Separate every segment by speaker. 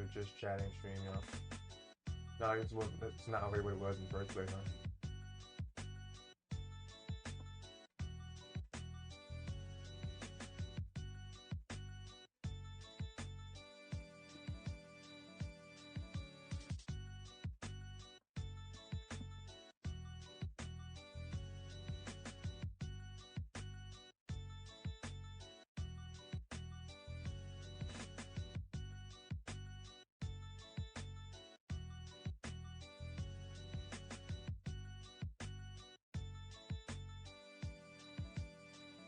Speaker 1: was just chatting stream, you know. No, it's not already what it was in the first place, huh?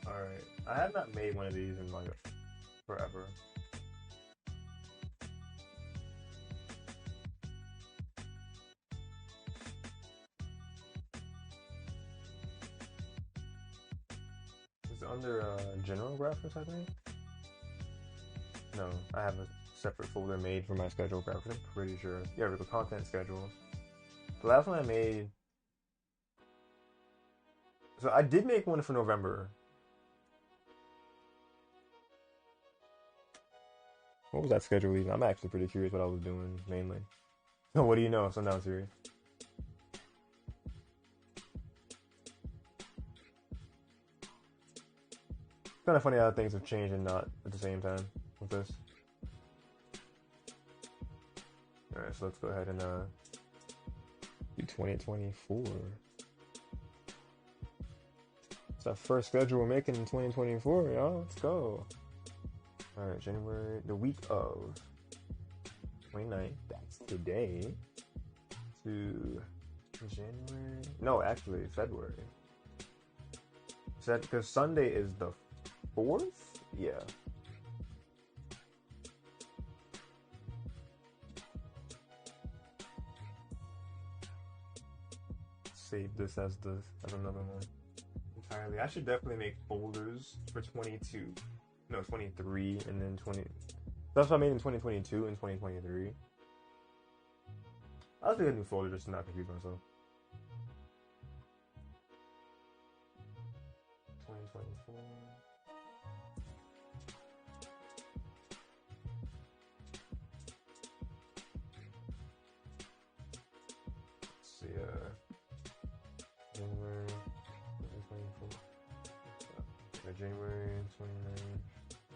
Speaker 1: Alright. I have not made one of these in like forever. Is it under general graphics, I think? No, I have a separate folder made for my schedule graphics, I'm pretty sure. Yeah, with the content schedules. The last one I made. So I did make one for November. What was that schedule even? I'm actually pretty curious what I was doing mainly. So what do you know? So now serious. It's kind of funny how things have changed and not at the same time with this. Alright, so let's go ahead and do 2024. It's our first schedule we're making in 2024, y'all. Let's go. Alright, January, the week of 29th, that's today, to January, no, actually, February. Is that because Sunday is the 4th? Yeah. Save this as another one. Entirely. I should definitely make folders for 22. No, 23 and then 20. That's what I made in 2022 and 2023. I'll do a new folder just to not confuse myself. 2024. Let's see, January 2024. January 29th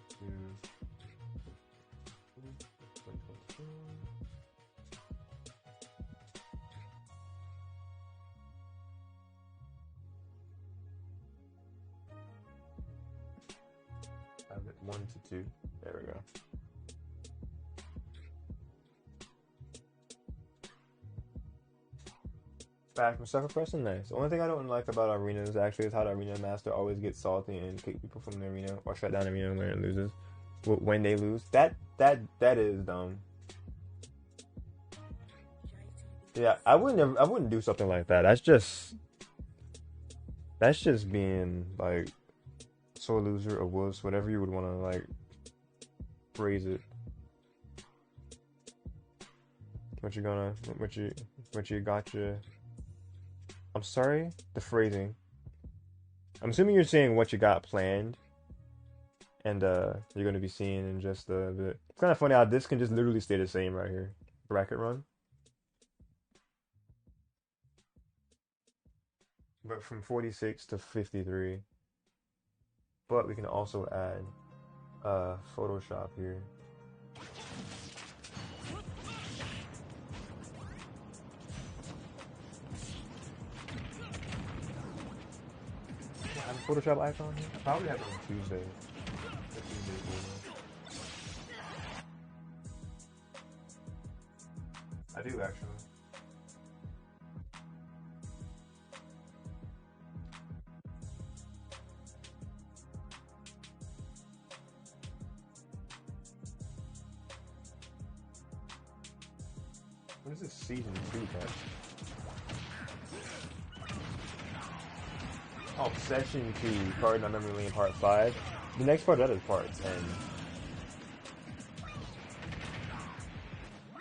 Speaker 1: to 2022. Have it 1 to 2. There we go. Back from Sucker Person, nice. The only thing I don't like about arenas actually is how the arena master always gets salty and kick people from the arena or shut down the arena when it loses. When they lose, that is dumb. Yeah, I wouldn't do something like that. That's just being like sore loser or wuss, whatever you would want to like phrase it. What you got your. I'm sorry, the phrasing. I'm assuming you're saying what you got planned, and you're going to be seeing in just a bit. It's kind of funny how this can just literally stay the same right here. Bracket run. But from 46 to 53. But we can also add Photoshop here. I have a Photoshop icon here? I probably have it on Tuesday. I do actually. What is this season 2 part? Oh, session 2, card not memory lane part 5. The next part of that is part 10. I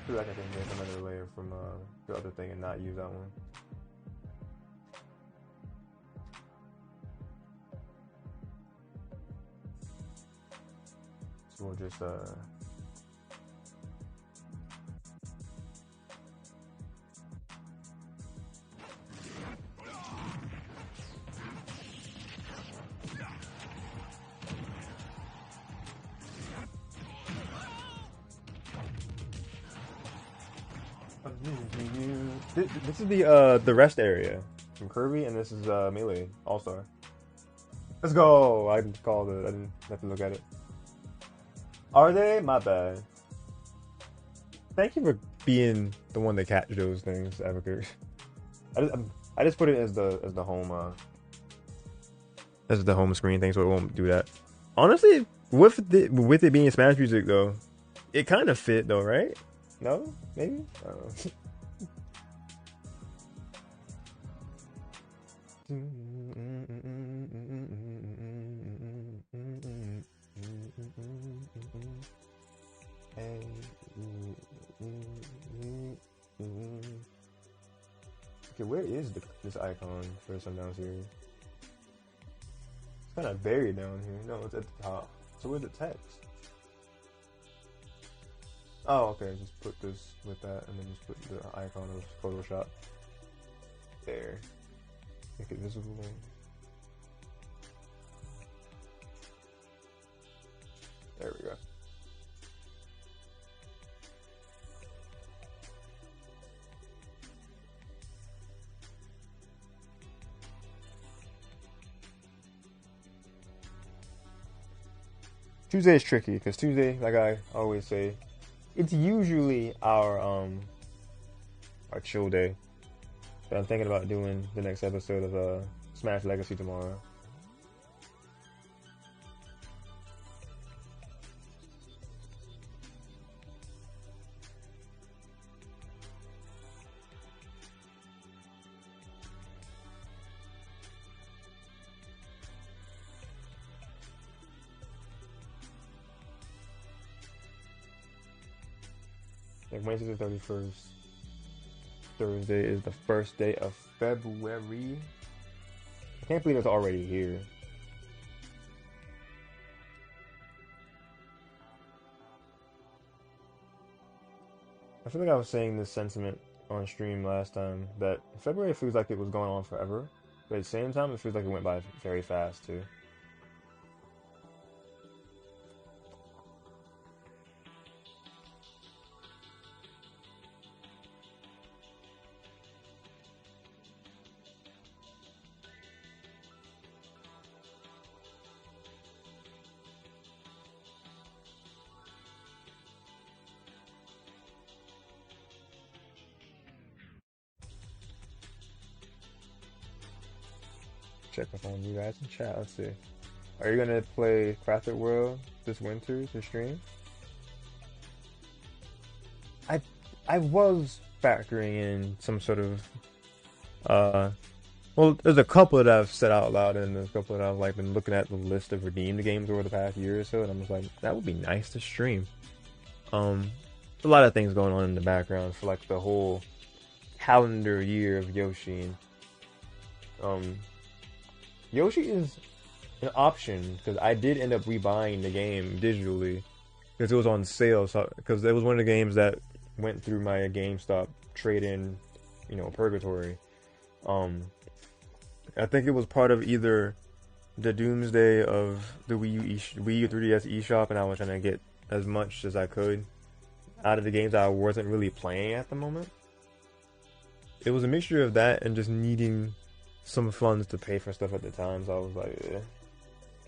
Speaker 1: feel like I can make another layer from the other thing and not use that one. So we'll just This is the rest area from Kirby, and this is Melee All Star. Let's go. I called it. I didn't have to look at it. Are they? My bad. Thank you for being the one that catch those things, Advocate. I just put it as the home as the home screen thing, so it won't do that. Honestly, with it being Smash Music though, it kind of fit though, right? No, maybe. I don't know. Okay, where is this icon for Sundown series? It's kind of buried down here. No, it's at the top. So where's the text? Oh, okay. Just put this with that, and then just put the icon of Photoshop there. Make it visible. There we go. Tuesday is tricky because Tuesday, like I always say, it's usually our chill day. But I'm thinking about doing the next episode of Smash Legacy tomorrow. Like Wednesday the 31st. Thursday is the first day of February. I can't believe it's already here. I feel like I was saying this sentiment on stream last time, that February feels like it was going on forever, but at the same time it feels like it went by very fast too. Check up on you guys in chat. Let's see. Are you gonna play Crafted World this winter to stream? I was factoring in some sort of well, there's a couple that I've said out loud, and there's a couple that I've like been looking at the list of redeemed games over the past year or so, and I'm just like, that would be nice to stream. A lot of things going on in the background for like the whole calendar year of Yoshi. Yoshi is an option because I did end up rebuying the game digitally because it was on sale. So because it was one of the games that went through my GameStop trade-in, purgatory. I think it was part of either the doomsday of the Wii U 3DS eShop, and I was trying to get as much as I could out of the games that I wasn't really playing at the moment. It was a mixture of that and just needing some funds to pay for stuff at the time, so I was like, eh.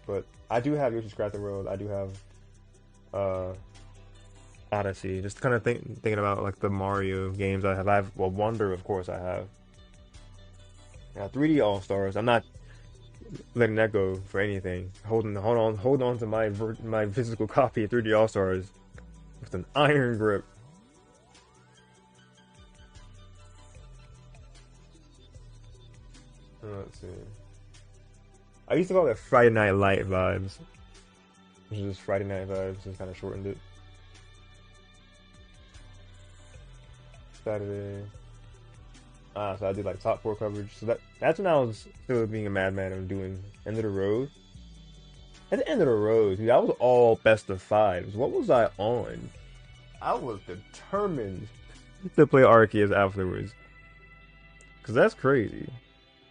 Speaker 1: But I do have Yoshi's Crafted World. I do have Odyssey. Just kind of thinking about like the Mario games I have. Wonder, of course, I have. 3D All Stars. I'm not letting that go for anything. Hold on to my physical copy of 3D All Stars with an iron grip. Let's see. I used to call it Friday Night Light vibes, which is just Friday Night vibes. Just kind of shortened it. Saturday. So I did like top 4 coverage. So that's when I was still being a madman and doing End of the Road. At the End of the Road, dude, that was all best of 5s. What was I on? I was determined to play Arceus afterwards. Because that's crazy.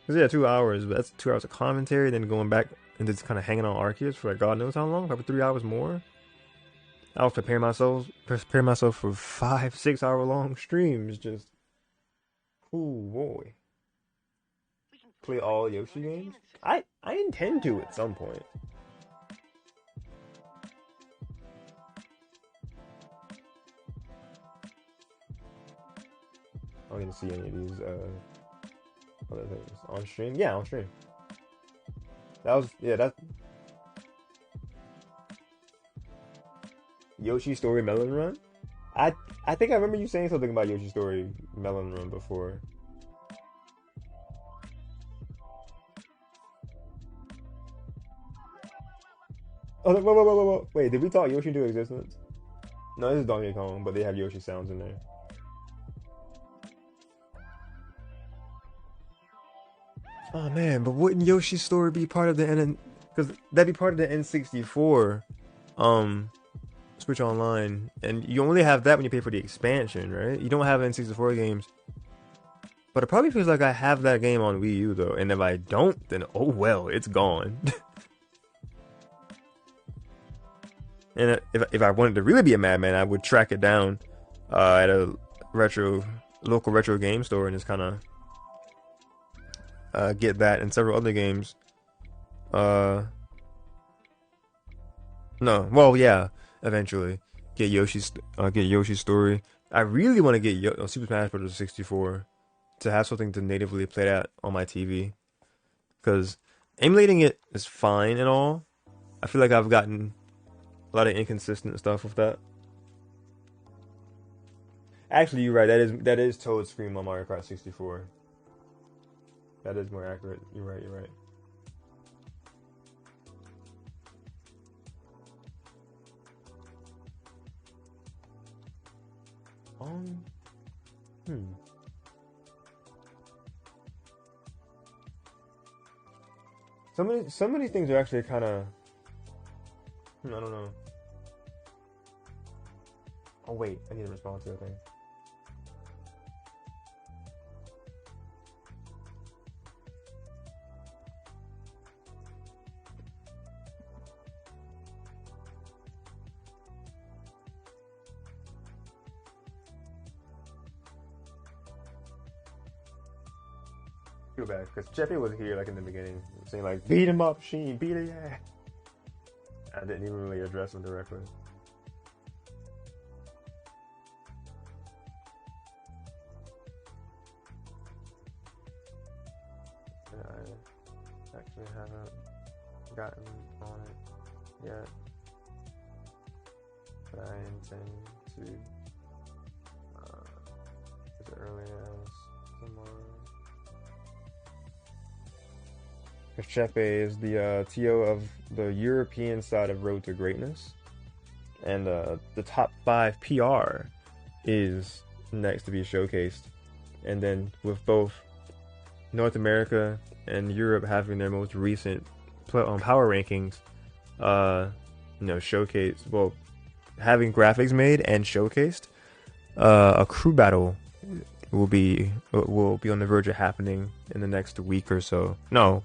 Speaker 1: Because yeah, 2 hours, but that's 2 hours of commentary, then going back and just kind of hanging on Arceus for like God knows how long, probably 3 hours more. I was preparing myself for 5-6 hour long streams. Just Ooh boy, play all Yoshi games. I intend to at some point. I don't get to see any of these other things on stream. Yeah, on stream. That was yeah. That Yoshi Story Melon Run. I I think I remember you saying something about Yoshi Story Melon Run before. Oh, whoa. Wait, did we talk Yoshi into existence? No, this is Donkey Kong, but they have Yoshi sounds in there. Oh man, but wouldn't Yoshi's Story be part of the N? Because that'd be part of the N64, um, Switch Online, and you only have that when you pay for the expansion, right? You don't have N64 games. But it probably feels like I have that game on Wii U though, and if I don't, then oh well, it's gone. And if I wanted to really be a madman, I would track it down at a retro local retro game store and just kind of get that and several other games. Uh, no, well, yeah, eventually get Yoshi's Story. I really want to get Super Smash Bros. 64 to have something to natively play that on my TV because emulating it is fine and all. I feel like I've gotten a lot of inconsistent stuff with that. Actually, you're right. That is Toad Scream on Mario Kart 64. That is more accurate. You're right. You're right. Um. Hmm. Some of these things are actually kind of. I don't know. Oh wait, I need to respond to a thing. Feel bad because Cheppy was here like in the beginning, saying like beat him up, Sheen, beat it, yeah. I didn't even really address him directly. I actually haven't gotten on it yet, but I intend to as early as tomorrow. Chepe is the TO of the European side of Road to Greatness, and the top 5 PR is next to be showcased, and then with both North America and Europe having their most recent power rankings, showcased. Well, having graphics made and showcased, a crew battle will be on the verge of happening in the next week or so. No,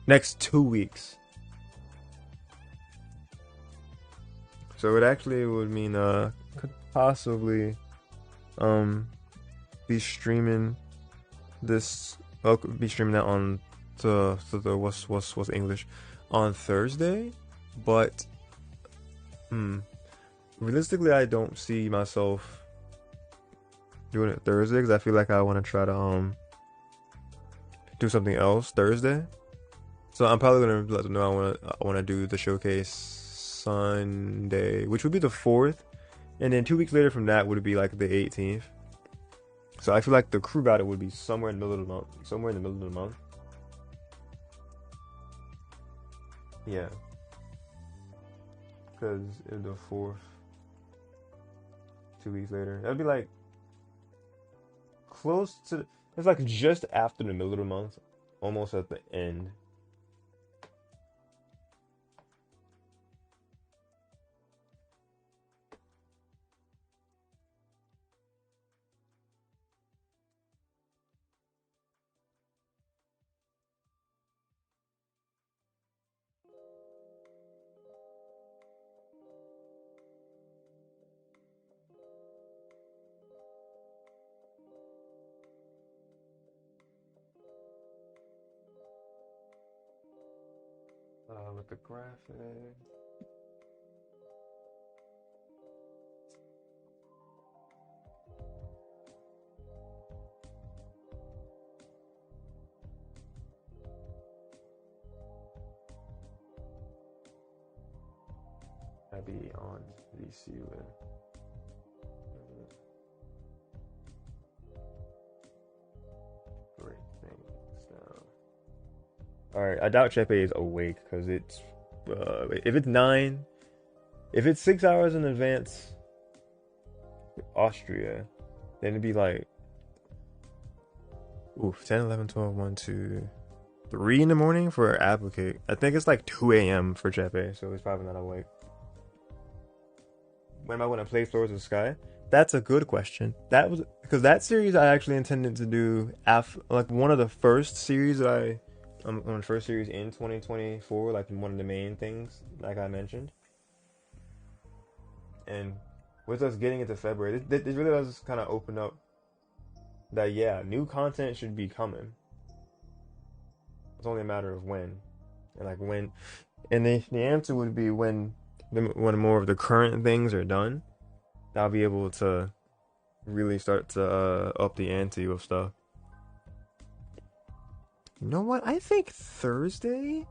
Speaker 1: next 2 weeks. So it actually would mean could possibly be streaming this. Well, could be streaming that on the what's English on Thursday, but realistically, I don't see myself doing it Thursday because I feel like I want to try to do something else Thursday. So I'm probably gonna let them know I wanna do the showcase Sunday, which would be the 4th, and then 2 weeks later from that would be like the 18th. So I feel like the crew battle would be somewhere in the middle of the month. Somewhere in the middle of the month. Yeah, because the 4th, 2 weeks later, that'd be like close to. It's like just after the middle of the month, almost at the end. Got the graphic. I'd be on VC with. Break things down. Alright, I doubt Chepe is awake because it's if it's 9, if it's 6 hours in advance Austria, then it'd be like 10, 11, 12, 1, 2, 3 in the morning for Applicate. I think it's like 2 a.m. for Chepe, so he's probably not awake. When am I going to play Swords of Sky? That's a good question. That was because that series I actually intended to do like one of the first series that on the first series in 2024, like one of the main things, like I mentioned. And with us getting into February, this really does kind of open up that new content should be coming. It's only a matter of when, and like when, and the answer would be when more of the current things are done. I'll be able to really start to up the ante with stuff. You know what? I think Thursday.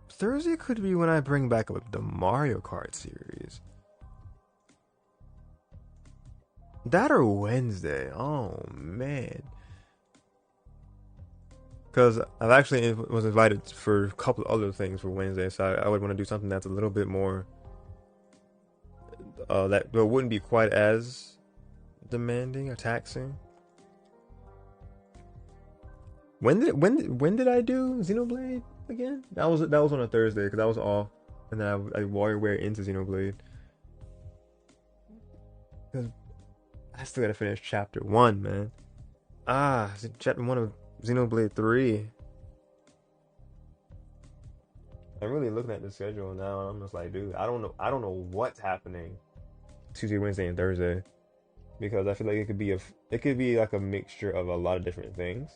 Speaker 1: Thursday could be when I bring back up the Mario Kart series. That or Wednesday. Oh man. Because I've actually was invited for a couple of other things for Wednesday, so I would want to do something that's a little bit more that wouldn't be quite as demanding or taxing. When did I do Xenoblade again? That was on a Thursday because I was off, and then I WarioWare into Xenoblade. Because I still gotta finish chapter 1, man. Chapter 1 of Xenoblade 3. I'm really looking at the schedule now, and I'm just like, dude, I don't know what's happening Tuesday, Wednesday, and Thursday, because I feel like it could be like a mixture of a lot of different things.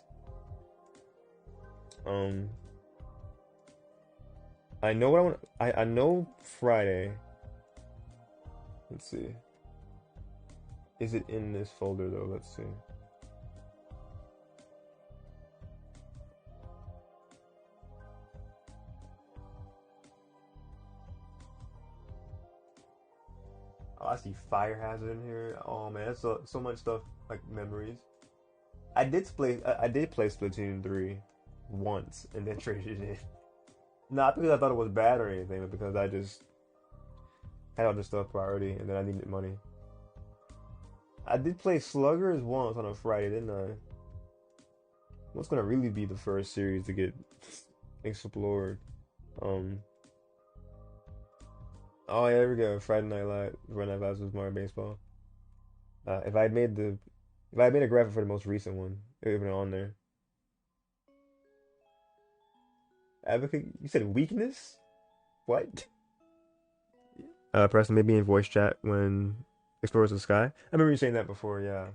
Speaker 1: I know what I want. I know Friday. Let's see. Is it in this folder though? Let's see. Oh, I see Fire Hazard in here. Oh man, that's so much stuff, like memories. I did play Splatoon 3 once and then traded it. Not because I thought it was bad or anything, but because I just had other stuff priority and then I needed money. I did play Sluggers once on a Friday, didn't I? What's gonna really be the first series to get explored? Oh yeah, there we go. Friday Night Lights was Mario Baseball. If I had made a graphic for the most recent one, it would have been on there. Advocate, you said weakness? What? Preston, maybe in voice chat when Explorers of the Sky. I remember you saying that before, yeah.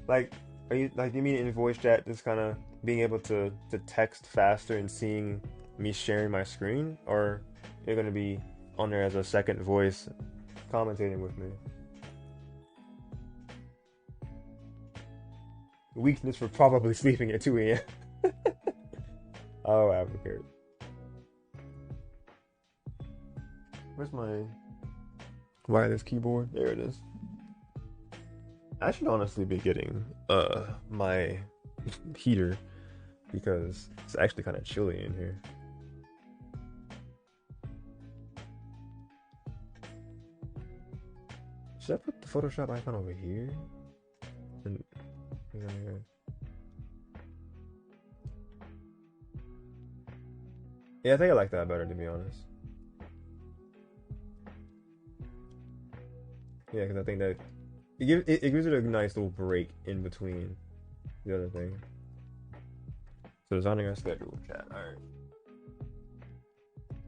Speaker 1: Like, you mean in voice chat, just kind of being able to text faster and seeing me sharing my screen? Or you're going to be on there as a second voice commentating with me? Weakness for probably sleeping at 2 a.m. Oh, Advocate. Where's my wireless keyboard? There it is. I should honestly be getting my heater because it's actually kind of chilly in here. Should I put the Photoshop icon over here? And yeah, I think I like that better, to be honest. Yeah, because I think that it gives it a nice little break in between the other thing. So designing our schedule, chat. All right.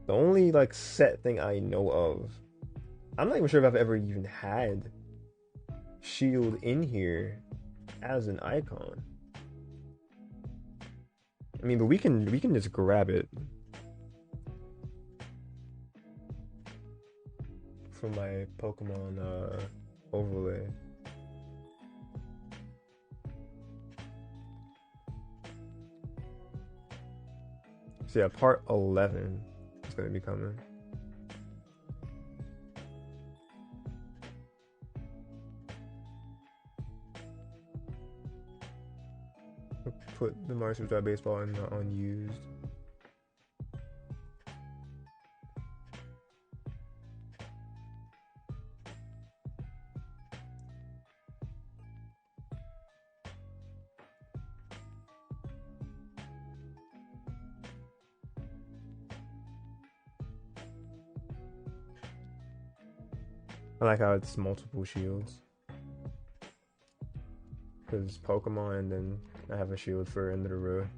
Speaker 1: The only like set thing I know of, I'm not even sure if I've ever even had Shield in here as an icon. I mean, but we can just grab it from my Pokemon overlay. So yeah, part 11 is gonna be coming. Put the Mario Superstar Baseball in the unused. I like how it's multiple shields. Because Pokemon, and then I have a shield for End of the Road.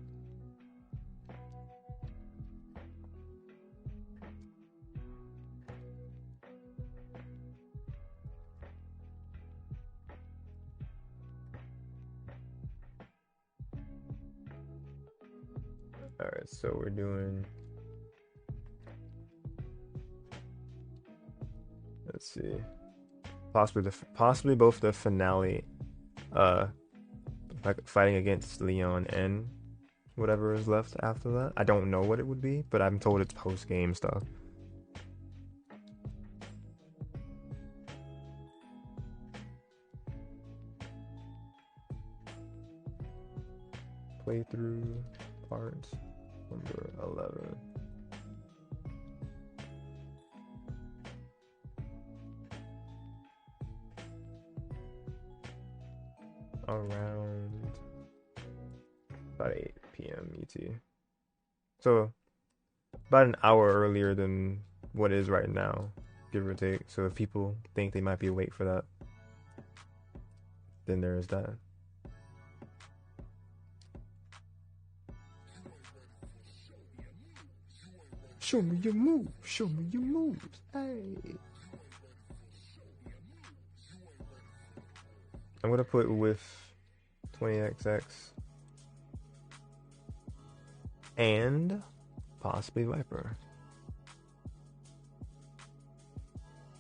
Speaker 1: Alright, so we're doing... Let's see. Possibly both the finale, like fighting against Leon and whatever is left after that. I don't know what it would be, but I'm told it's post-game stuff. Playthrough part number 11. Around about 8 p.m. ET. So about an hour earlier than what it is right now, give or take. So if people think they might be awake for that, then there is that. Show me your moves. Show me your moves. Hey. I'm gonna put with 20XX and possibly Viper.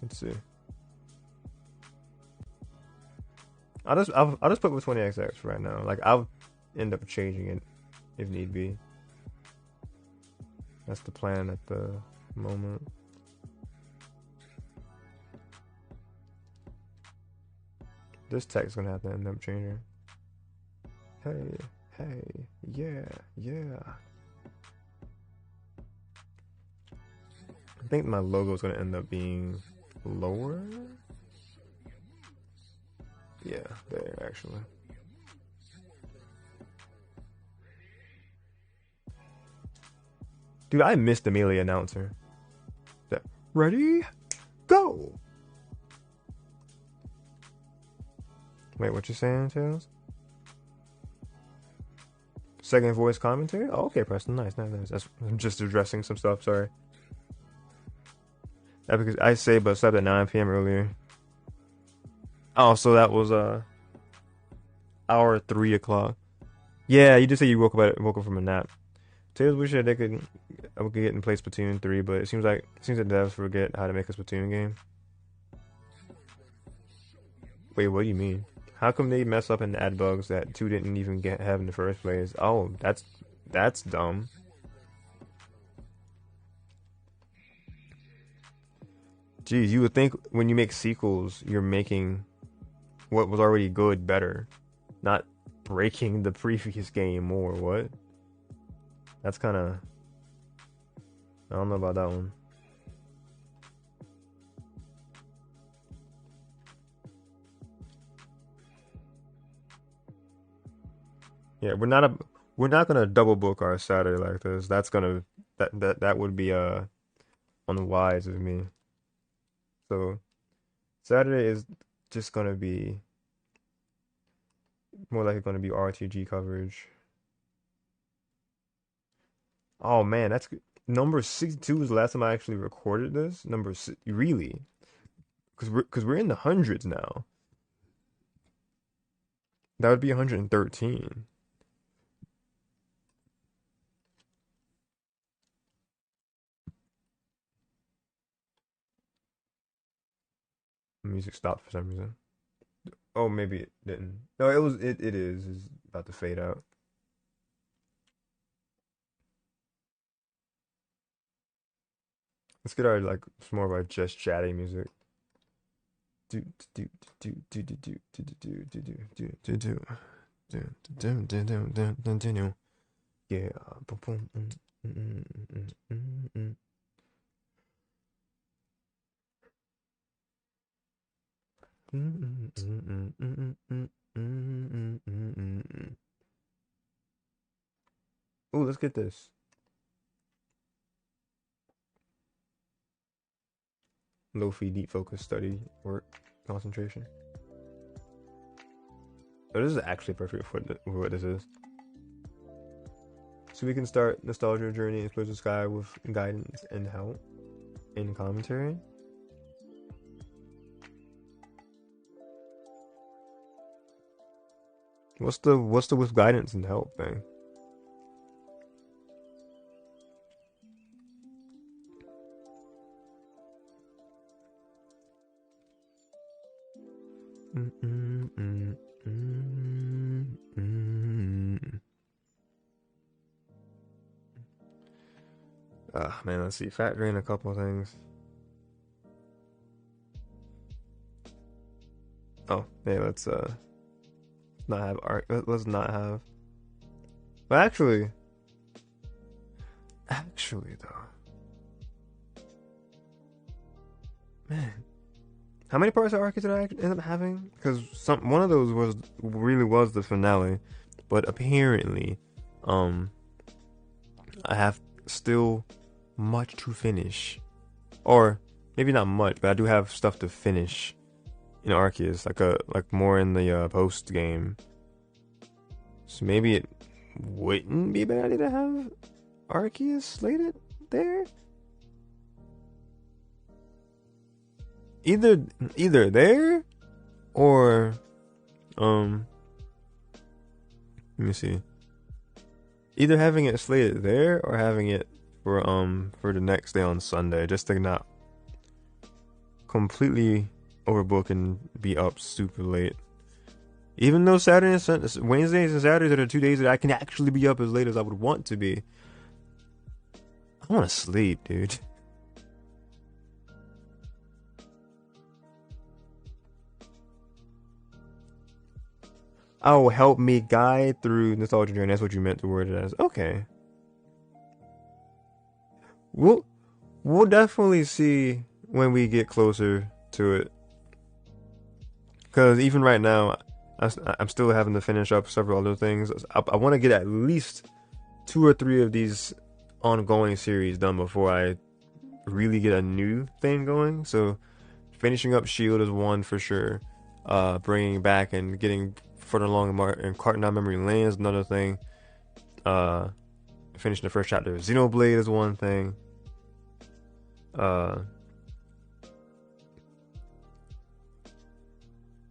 Speaker 1: Let's see. I'll just put with 20XX right now. Like I'll end up changing it if need be. That's the plan at the moment. This text is gonna have to end up changing. Hey, yeah. I think my logo is gonna end up being lower. Yeah, there actually. Dude, I missed the Melee announcer. Ready? Go! Wait, what you saying, Tails? Second voice commentary? Oh, okay, Preston. Nice. I'm just addressing some stuff, sorry. That because I say but slept at 9 p.m. earlier. Oh, so that was hour 3 o'clock. Yeah, you just say you woke up from a nap. Tails wish that we could get in play Splatoon 3, but it seems that devs forget how to make a Splatoon game. Wait, what do you mean? How come they mess up and add bugs that 2 didn't even have in the first place? Oh, that's dumb. Geez, you would think when you make sequels, you're making what was already good better, not breaking the previous game or what? That's kind of... I don't know about that one. Yeah, we're not gonna double book our Saturday like this. That would be unwise of me. So Saturday is just gonna be more likely gonna be RTG coverage. Oh man, that's good. Number 62 is the last time I actually recorded this. Really? Because we're in the hundreds now. That would be 113. Music stopped for some reason. Oh, maybe it didn't. No, it was. It is. It's about to fade out. Let's get our like some more of our just chatting music. Do do do do do do do do do do do do do. Yeah, boom, boom, Oh, let's get this. Low-fi deep focus study work concentration. Oh, this is actually perfect for what this is. So we can start nostalgia journey and explore the sky with guidance and help in commentary. What's the with guidance and help thing? Man, let's see. Factor in a couple of things. Oh, hey, let's not have art. Let's not have. But actually though, man, how many parts of Arceus did I end up having? Because one of those was the finale, but apparently, I have still much to finish, or maybe not much, but I do have stuff to finish in Arceus, like more in the post game. So maybe it wouldn't be a bad idea to have Arceus slated there. Either there or let me see. Either having it slated there or having it for the next day on Sunday, just to not completely overbook and be up super late. Even though Wednesdays and Saturdays are the 2 days that I can actually be up as late as I would want to be, I want to sleep, dude. Oh, help me guide through nostalgia journey. That's what you meant to word it as. Okay. We'll definitely see when we get closer to it. Because even right now, I'm still having to finish up several other things. I want to get at least 2 or 3 of these ongoing series done before I really get a new thing going. So finishing up Shield is one for sure. Bringing back and getting further along in Carton Memory Lane is another thing. Finishing the first chapter of Xenoblade is one thing.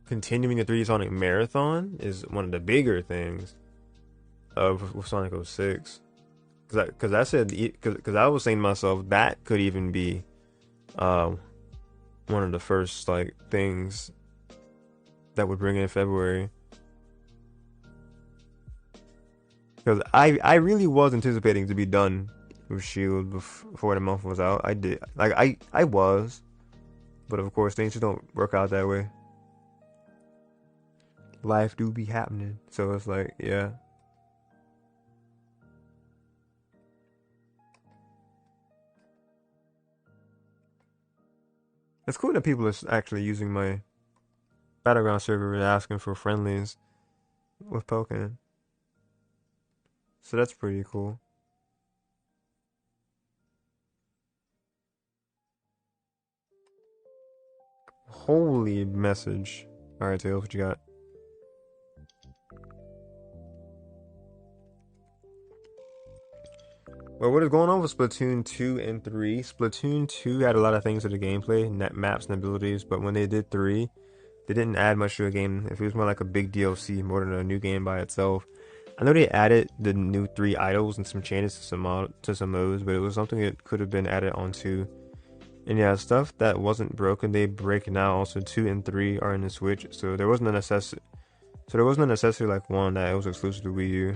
Speaker 1: Continuing the 3D Sonic Marathon is one of the bigger things with Sonic 06. Because I was saying to myself that could even be one of the first like things that would bring in February. Because I really was anticipating to be done with Shield before the month was out. I was, but of course things just don't work out that way. Life do be happening, so it's like, yeah. It's cool that people are actually using my Battleground server and asking for friendlies with Pokken. So that's pretty cool. Holy message. Alright, Tails, what you got? Well, what is going on with Splatoon 2 and 3? Splatoon 2 had a lot of things to the gameplay, maps and abilities, but when they did 3, they didn't add much to the game. It was more like a big DLC more than a new game by itself. I know they added the new 3 idols and some changes to some modes, but it was something that could have been added onto And yeah, stuff that wasn't broken, they break now. Also, 2 and 3 are in the Switch, so there wasn't a necessity. So there wasn't a necessity like one that it was exclusive to Wii U.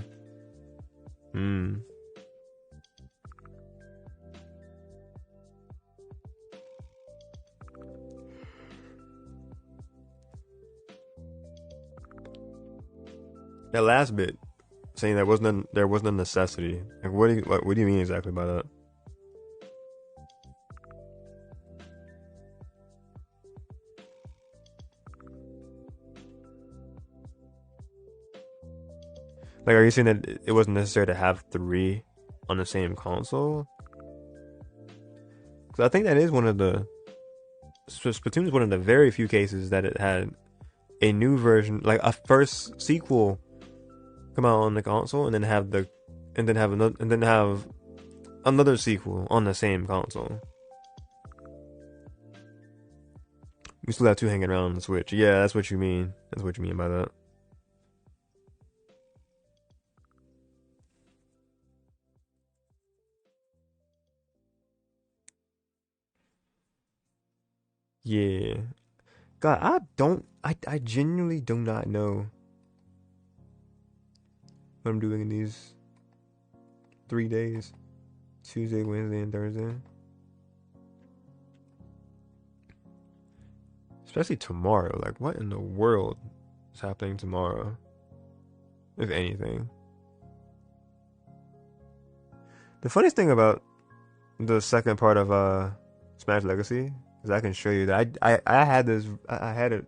Speaker 1: Hmm. That last bit, saying there wasn't a necessity. Like, what do you mean exactly by that? Like, are you saying that it wasn't necessary to have 3 on the same console? Because I think that is one of the Splatoon is one of the very few cases that it had a new version, like a first sequel, come out on the console, and then have another sequel on the same console. We still have 2 hanging around on the Switch. Yeah, that's what you mean. That's what you mean by that. Yeah. God, I genuinely do not know what I'm doing in these 3 days. Tuesday, Wednesday, and Thursday. Especially tomorrow. Like, what in the world is happening tomorrow? If anything. The funniest thing about the second part of Smash Legacy is I can show you that I had it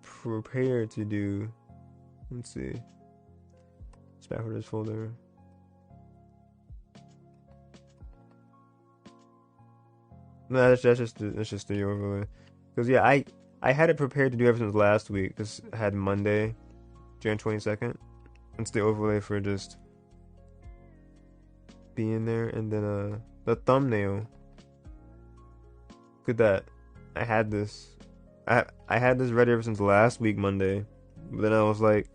Speaker 1: prepared to do. Let's see. Smash Brothers folder. No, that's just the overlay. Because yeah, I had it prepared to do ever since last week. This had Monday, Jan 22nd. It's the overlay for just being there, and then the thumbnail. Look at that. I had this. I had this ready ever since last week Monday. But then I was like,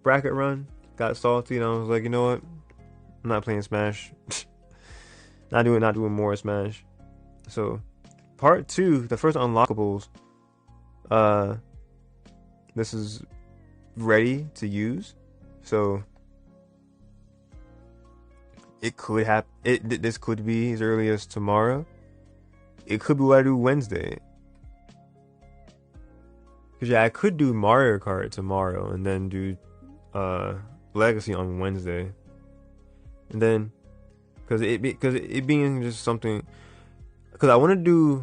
Speaker 1: bracket run, got salty, and I was like, you know what? I'm not playing Smash. not doing more Smash. So, part 2, the first unlockables. This is ready to use. So it could happen. This could be as early as tomorrow. It could be what I do Wednesday. Cause yeah, I could do Mario Kart tomorrow and then do Legacy on Wednesday. And then because it being just something, because I want to do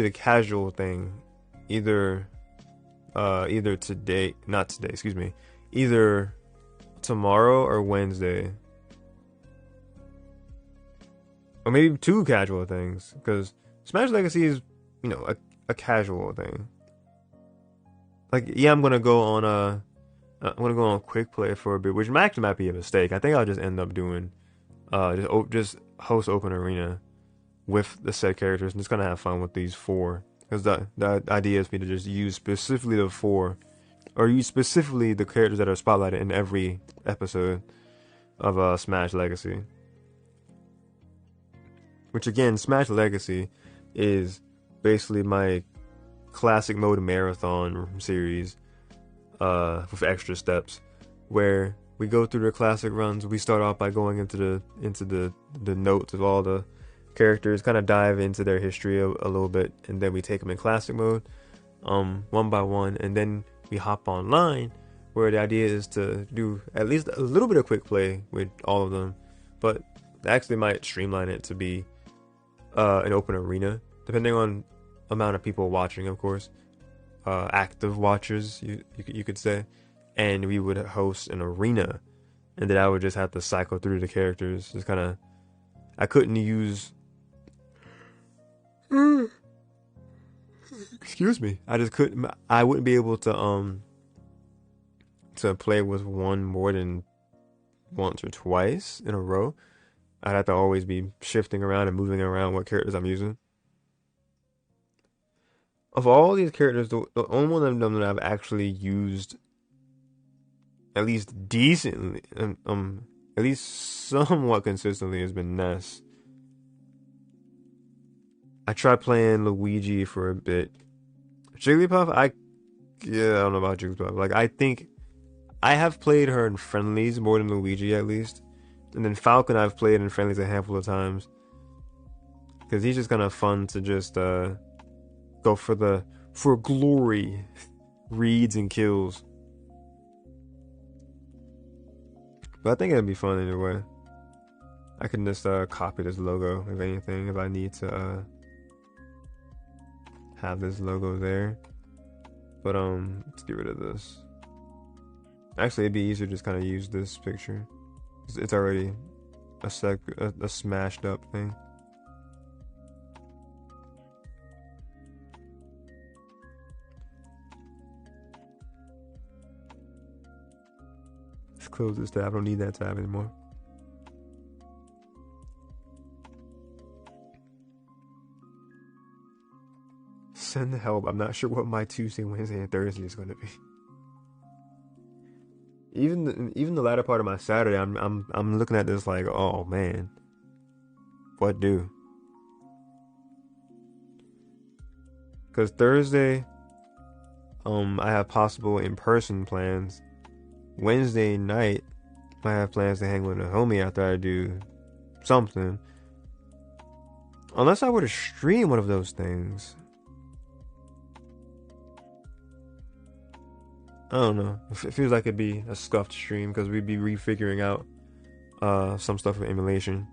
Speaker 1: the casual thing, either today, not today, excuse me, either tomorrow or Wednesday. Or maybe 2 casual things, because Smash Legacy is, a casual thing. Like, yeah, I'm gonna go on quick play for a bit, which actually might be a mistake. I think I'll just end up doing, just host open arena with the set characters and just kind of have fun with these 4. Because the idea is for me to just use specifically the 4, or use specifically the characters that are spotlighted in every episode of Smash Legacy. Which again, Smash Legacy is basically my classic mode marathon series with extra steps, where we go through the classic runs. We start off by going into the notes of all the characters, kind of dive into their history a little bit, and then we take them in classic mode, one by one, and then we hop online, where the idea is to do at least a little bit of quick play with all of them, but actually might streamline it to be an open arena, depending on amount of people watching, of course, active watchers, you could say, and we would host an arena, and then I would just have to cycle through the characters. Just kind of, I couldn't use. Excuse me. I just couldn't. I wouldn't be able to play with one more than once or twice in a row. I'd have to always be shifting around and moving around what characters I'm using. Of all these characters, the only one of them that I've actually used at least decently, at least somewhat consistently, has been Ness. I tried playing Luigi for a bit. Jigglypuff, yeah, I don't know about Jigglypuff. Like, I think I have played her in friendlies more than Luigi at least. And then Falcon I've played in friendlies a handful of times. Because he's just kind of fun to just go for glory reads and kills. But I think it'd be fun either way. I can just copy this logo if anything, if I need to have this logo there. But let's get rid of this. Actually, it'd be easier to just kind of use this picture. It's already a smashed up thing. Let's close this tab. I don't need that tab anymore. Send help. I'm not sure what my Tuesday, Wednesday, and Thursday is going to be. Even the latter part of my Saturday, I'm looking at this like, oh man, what do? Because Thursday, I have possible in-person plans. Wednesday night, I have plans to hang with a homie after I do something. Unless I were to stream one of those things. I don't know. It feels like it'd be a scuffed stream because we'd be refiguring out some stuff with emulation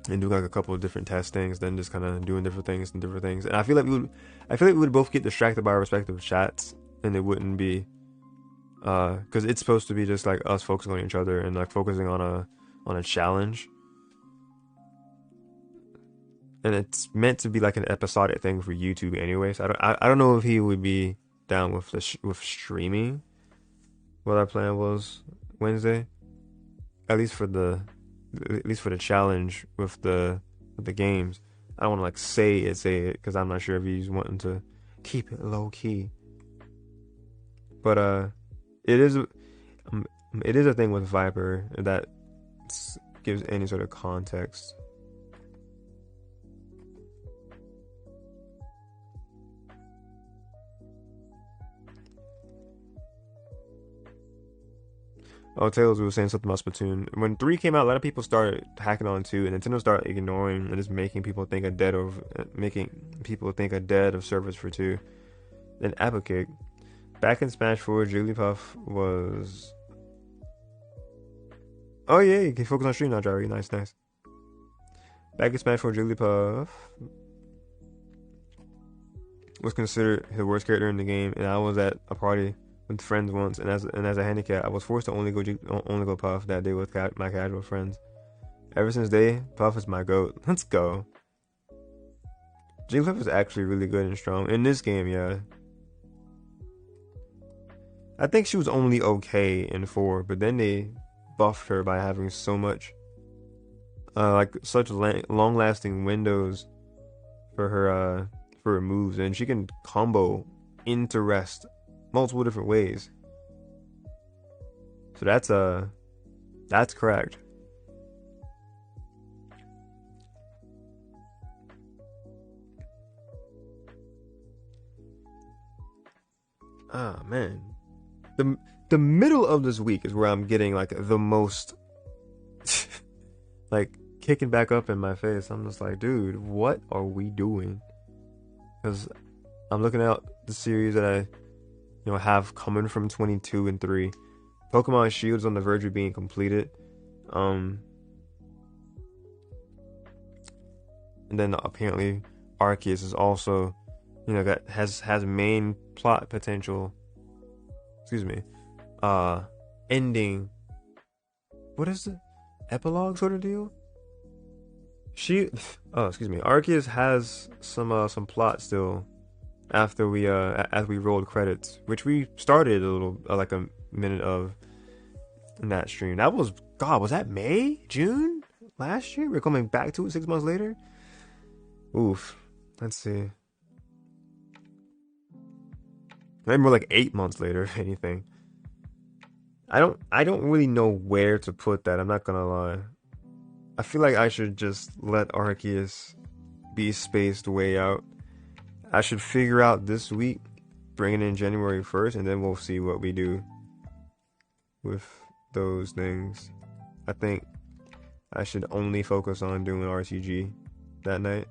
Speaker 1: and do like a couple of different test things, then just kind of doing different things. And I feel like we would both get distracted by our respective chats, and it wouldn't be because it's supposed to be just like us focusing on each other and like focusing on a challenge, and it's meant to be like an episodic thing for YouTube anyway. So I don't know if he would be down with streaming what our plan was Wednesday, at least for the challenge with the games. I don't want to like say it because I'm not sure if he's wanting to keep it low key, but it is a thing with Viper that gives any sort of context. Oh, Tails was saying something about Splatoon. When 3 came out, a lot of people started hacking on 2, and Nintendo started ignoring and just making people think a dead of service for 2. Then Applekick. Back in Smash 4, Jigglypuff was... Oh yeah, you can focus on stream now, Jari. Nice. Back in Smash 4, Jigglypuff was considered the worst character in the game, and I was at a party with friends once, and as a handicap, I was forced to only go Puff that day with my casual friends. Ever since then, Puff is my GOAT. Let's go. Jigglypuff is actually really good and strong in this game. Yeah, I think she was only okay in 4, but then they buffed her by having so much, like such long-lasting windows for her moves, and she can combo into rest multiple different ways. So that's correct. Ah man, the middle of this week is where I'm getting like the most like kicking back up in my face. I'm just like, dude, what are we doing? Because I'm looking at the series that I have coming from 22 and 3. Pokemon Shield's on the verge of being completed. And then apparently Arceus is also, that has main plot potential. Excuse me. Ending. What is the epilogue sort of deal? Arceus has some plot still. After we as we rolled credits, which we started a little like a minute of in that stream. That was was that May, June last year? We're coming back to it 6 months later. Oof. Let's see. Maybe more like 8 months later, if anything. I don't really know where to put that. I'm not gonna lie. I feel like I should just let Arceus be spaced way out. I should figure out this week, bring it in January 1st, and then we'll see what we do with those things. I think I should only focus on doing RTG that night.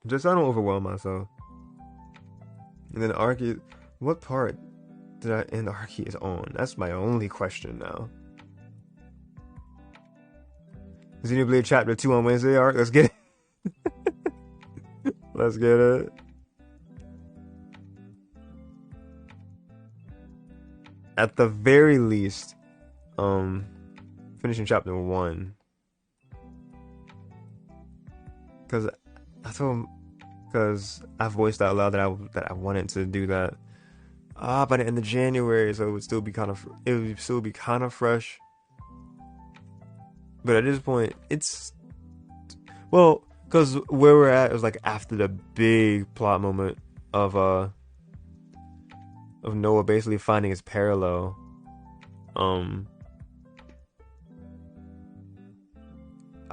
Speaker 1: Just so I don't overwhelm myself. And then Arky, what part did I end Arky on? That's my only question now. Xenoblade Chapter 2 on Wednesday, Ark. Let's get it. Let's get it. At the very least, finishing Chapter 1. Because I voiced out loud that I wanted to do that by the end of January, so it would still be kind of fresh. But at this point, it's because where we're at is like after the big plot moment of Noah basically finding his parallel. I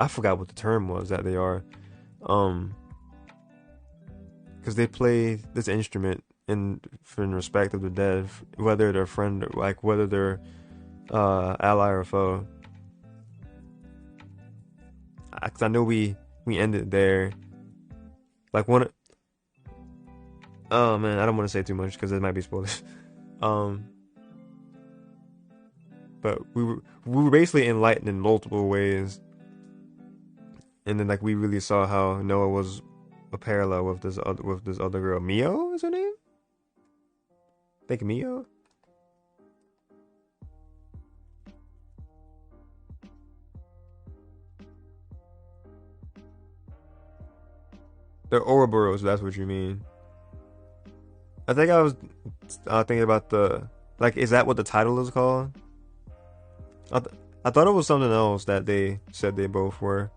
Speaker 1: forgot what the term was that they are. Because they play this instrument in respect of the dead, whether they're friend, like whether they're ally or foe. Because I know we ended there. Like one. Oh man, I don't want to say too much because it might be spoilers. But we were basically enlightened in multiple ways, and then like we really saw how Noah was a parallel with this other girl. Mio is her name? I think Mio. They're Ouroboros, that's what you mean. I think I was thinking about is that what the title is called? I thought it was something else that they said they both were.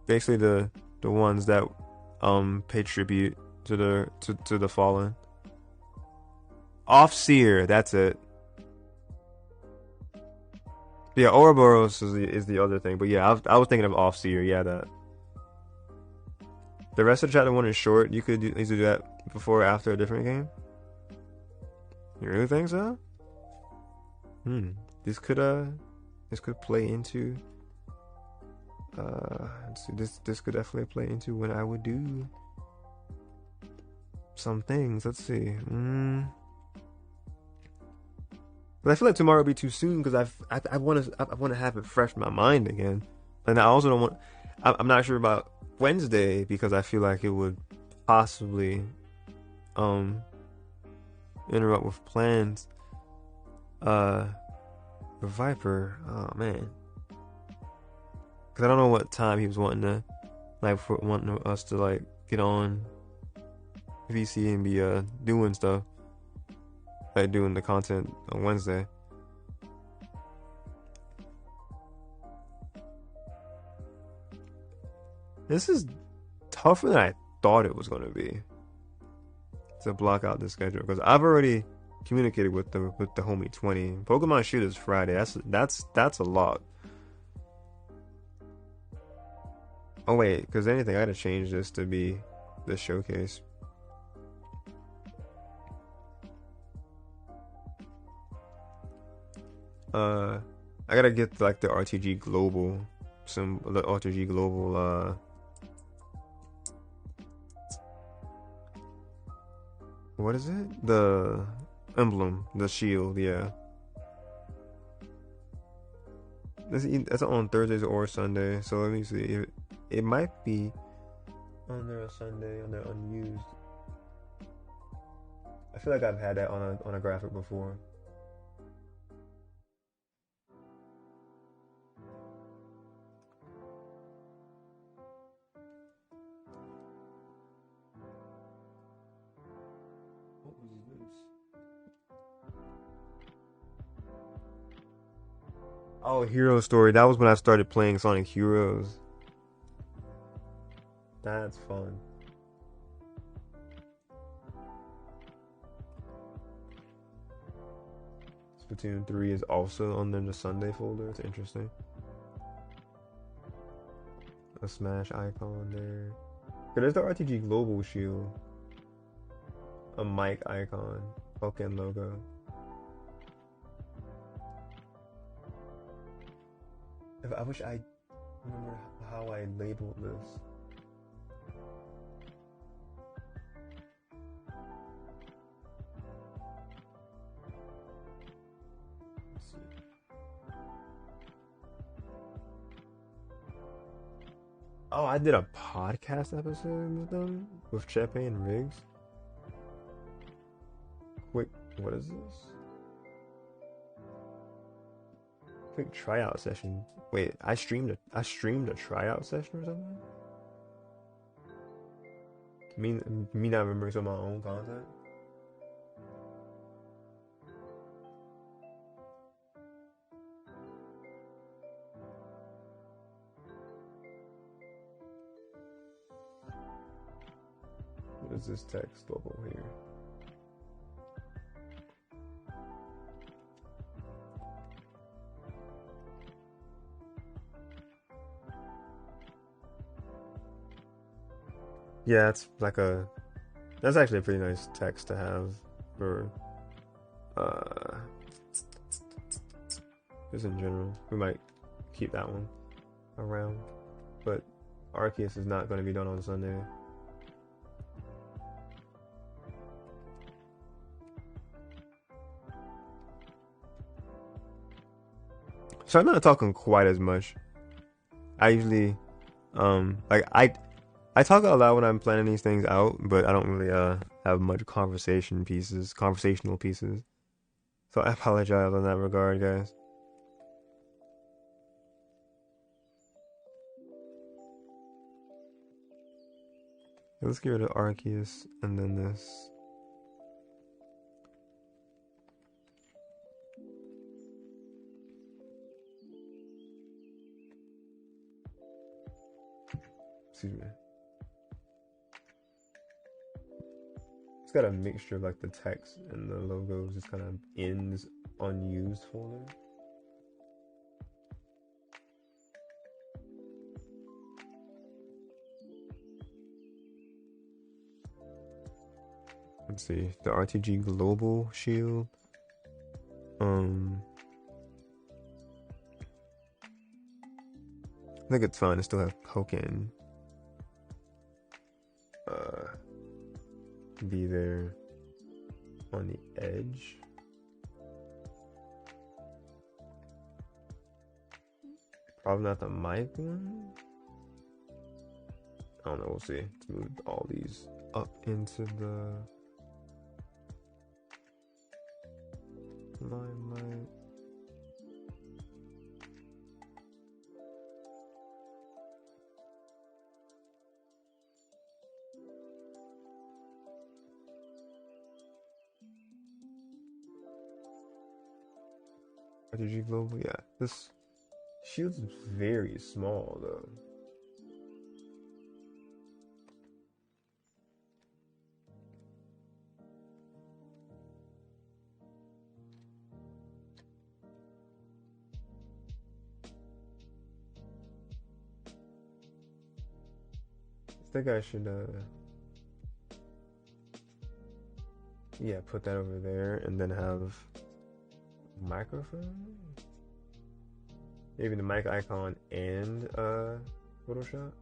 Speaker 1: Basically the ones that pay tribute to the fallen. Offseer, that's it. Yeah, Ouroboros is the other thing, but yeah, I was thinking of Offseer. Yeah, that. The rest of chapter 1 is short. You could easily do that before or after a different game. You really think so? This could play into. Let's see. This could definitely play into when I would do some things. Let's see. But I feel like tomorrow would be too soon because I want to have it fresh in my mind again, and I also don't want. I'm not sure about Wednesday because I feel like it would possibly interrupt with plans. Viper, oh man, because I don't know what time he was wanting us to like get on VC and be doing stuff, like doing the content on Wednesday. This is tougher than I thought it was going to be to block out the schedule because I've already communicated with the homie 20. Pokemon Shoot is Friday. That's a lot. Oh wait, because anything I gotta change this to be the showcase. I gotta get like the RTG Global, the RTG Global what is it? The emblem, the shield, yeah. That's on Thursdays or Sunday. So let me see. It might be on there a Sunday, on there unused. I feel like I've had that on a graphic before. What was this? Oh, Hero Story. That was when I started playing Sonic Heroes. That's fun. Splatoon 3 is also on the Sunday folder. It's interesting. a Smash icon there. There's the RTG Global shield, a mic icon, Vulcan logo. I wish I remember how I labeled this. Let's see. Oh, I did a podcast episode with them, with Chepe and Riggs. Quick, what is this? Quick tryout session. Wait, I streamed a tryout session or something? Me not remembering some of my own content? What is this text bubble here? Yeah, it's like that's actually a pretty nice text to have for just in general. We might keep that one around, but Arceus is not going to be done on Sunday. So I'm not talking quite as much. I usually like I talk a lot when I'm planning these things out, but I don't really have much conversational pieces. So I apologize in that regard, guys. Let's get rid of Arceus and then this. Excuse me. It's got a mixture of like the text and the logos, just kind of in this unused folder. Let's see, the RTG Global shield. I think it's fine to still have Pokken be there on the edge. Probably not the mic one. I don't know, we'll see. Let's move all these up into the limelight. RTG Global, yeah. This shield's very small though. I think I should yeah, put that over there and then have microphone, maybe the mic icon and Photoshop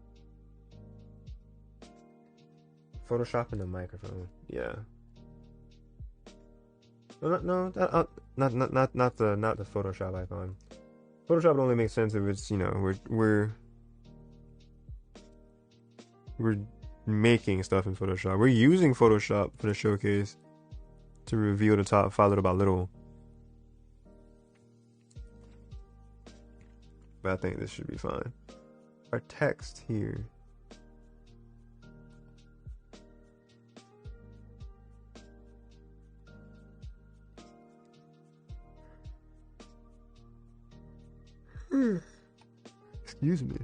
Speaker 1: and the microphone. Yeah. Well, not the Photoshop icon. Photoshop only makes sense if it's, you know, we're making stuff in Photoshop. We're using Photoshop for the showcase to reveal the top 5 little by little. But I think this should be fine. Our text here. Excuse me.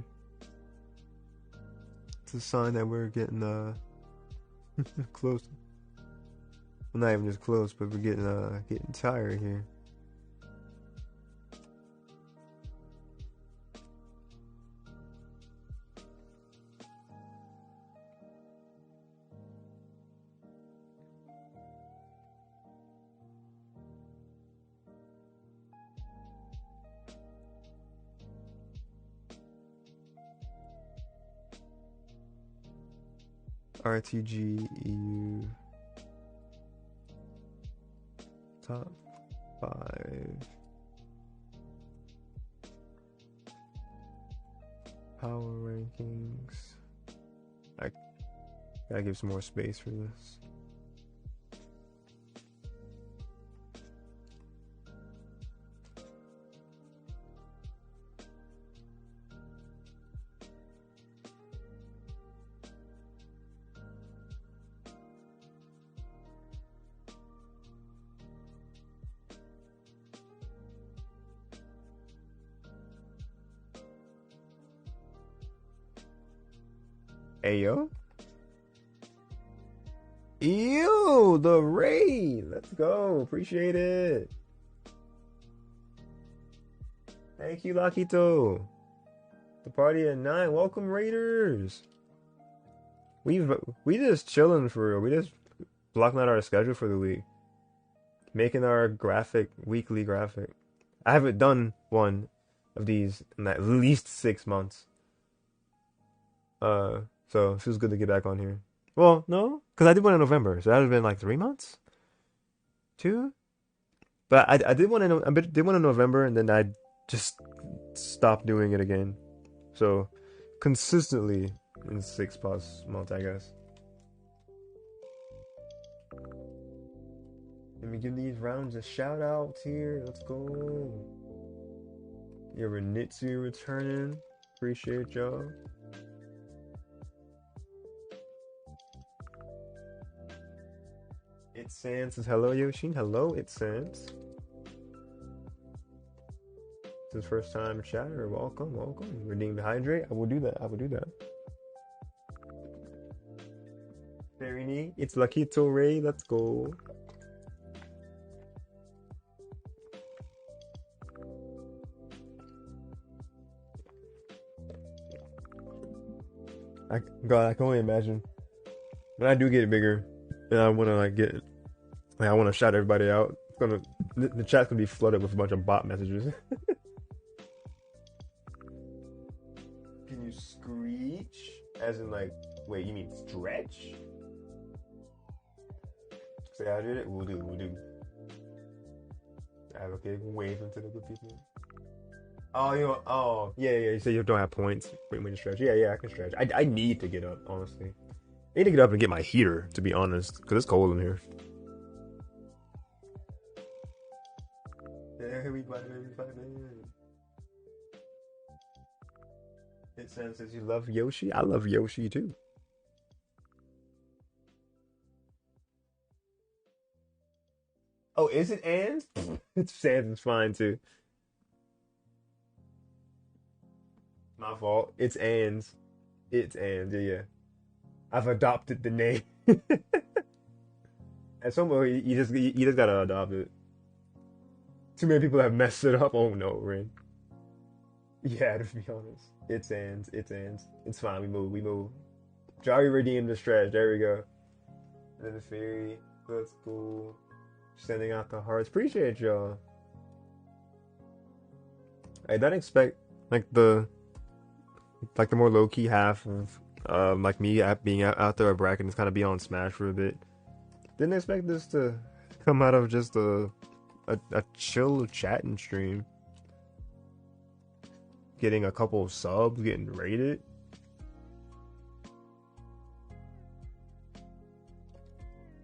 Speaker 1: It's a sign that we're getting close. Well, not even just close, but we're getting tired here. RTG EU top 5 power rankings. I gotta give some more space for this. Ayo. Ew, the raid. Let's go. Appreciate it. Thank you, Lakito. The party at 9. Welcome, Raiders. We just chilling for real. We just blocking out our schedule for the week. Making our weekly graphic. I haven't done one of these in at least 6 months. So it feels good to get back on here. Well, no, because I did one in November, so that would have been like 3 months, 2. But I did one in November, and then I just stopped doing it again. So consistently in 6+ months, I guess. Let me give these rounds a shout out here. Let's go. Yorinitsu returning. Appreciate y'all. It Sans says hello, Yoshin. Hello, It Sans. This is first time chatter. Welcome. Redeem the hydrate. I will do that. Very neat. It's Lakito Ray. Let's go. I can only imagine when I do get bigger and I want to I want to shout everybody out. The chat's gonna be flooded with a bunch of bot messages. Can you screech? As in wait, you mean stretch? Say I did it. We'll do. Okay, wave into the good people. Oh, yeah. You say you don't have points when you stretch. Yeah, I can stretch. I need to get up, honestly. I need to get up and get my heater, to be honest, because it's cold in here. Yeah, we fight in. It says you love Yoshi. I love Yoshi too. Oh, is it Ans? It's Sans is fine too. My fault. It's Ans. Yeah. I've adopted the name. At some point, you just gotta adopt it. Too many people have messed it up. Oh no, Rin. Yeah, to be honest, it's Ans. It's fine. We move. Jari redeemed the stretch. There we go. And then the fairy. That's cool. Sending out the hearts. Appreciate y'all. I didn't expect the more low key half of me being out there at Bracken is kind of be on Smash for a bit. Didn't expect this to come out of just a chill chatting stream. Getting a couple of subs, getting rated.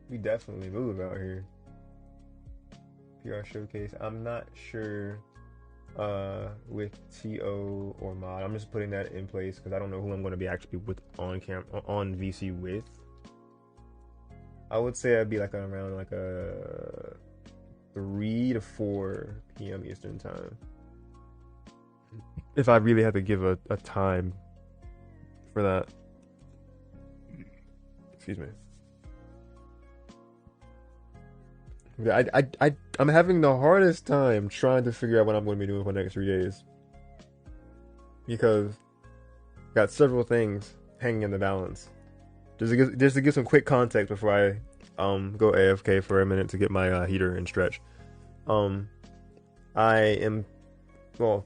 Speaker 1: We definitely move out here. PR showcase. I'm not sure with TO or mod. I'm just putting that in place because I don't know who I'm going to be actually with on VC with. I would say I'd be around a 3 to 4 p.m. Eastern time. If I really had to give a time for that. Excuse me. I'm having the hardest time trying to figure out what I'm going to be doing for the next 3 days. Because I got several things hanging in the balance. Just to give some quick context before I go AFK for a minute to get my heater and stretch.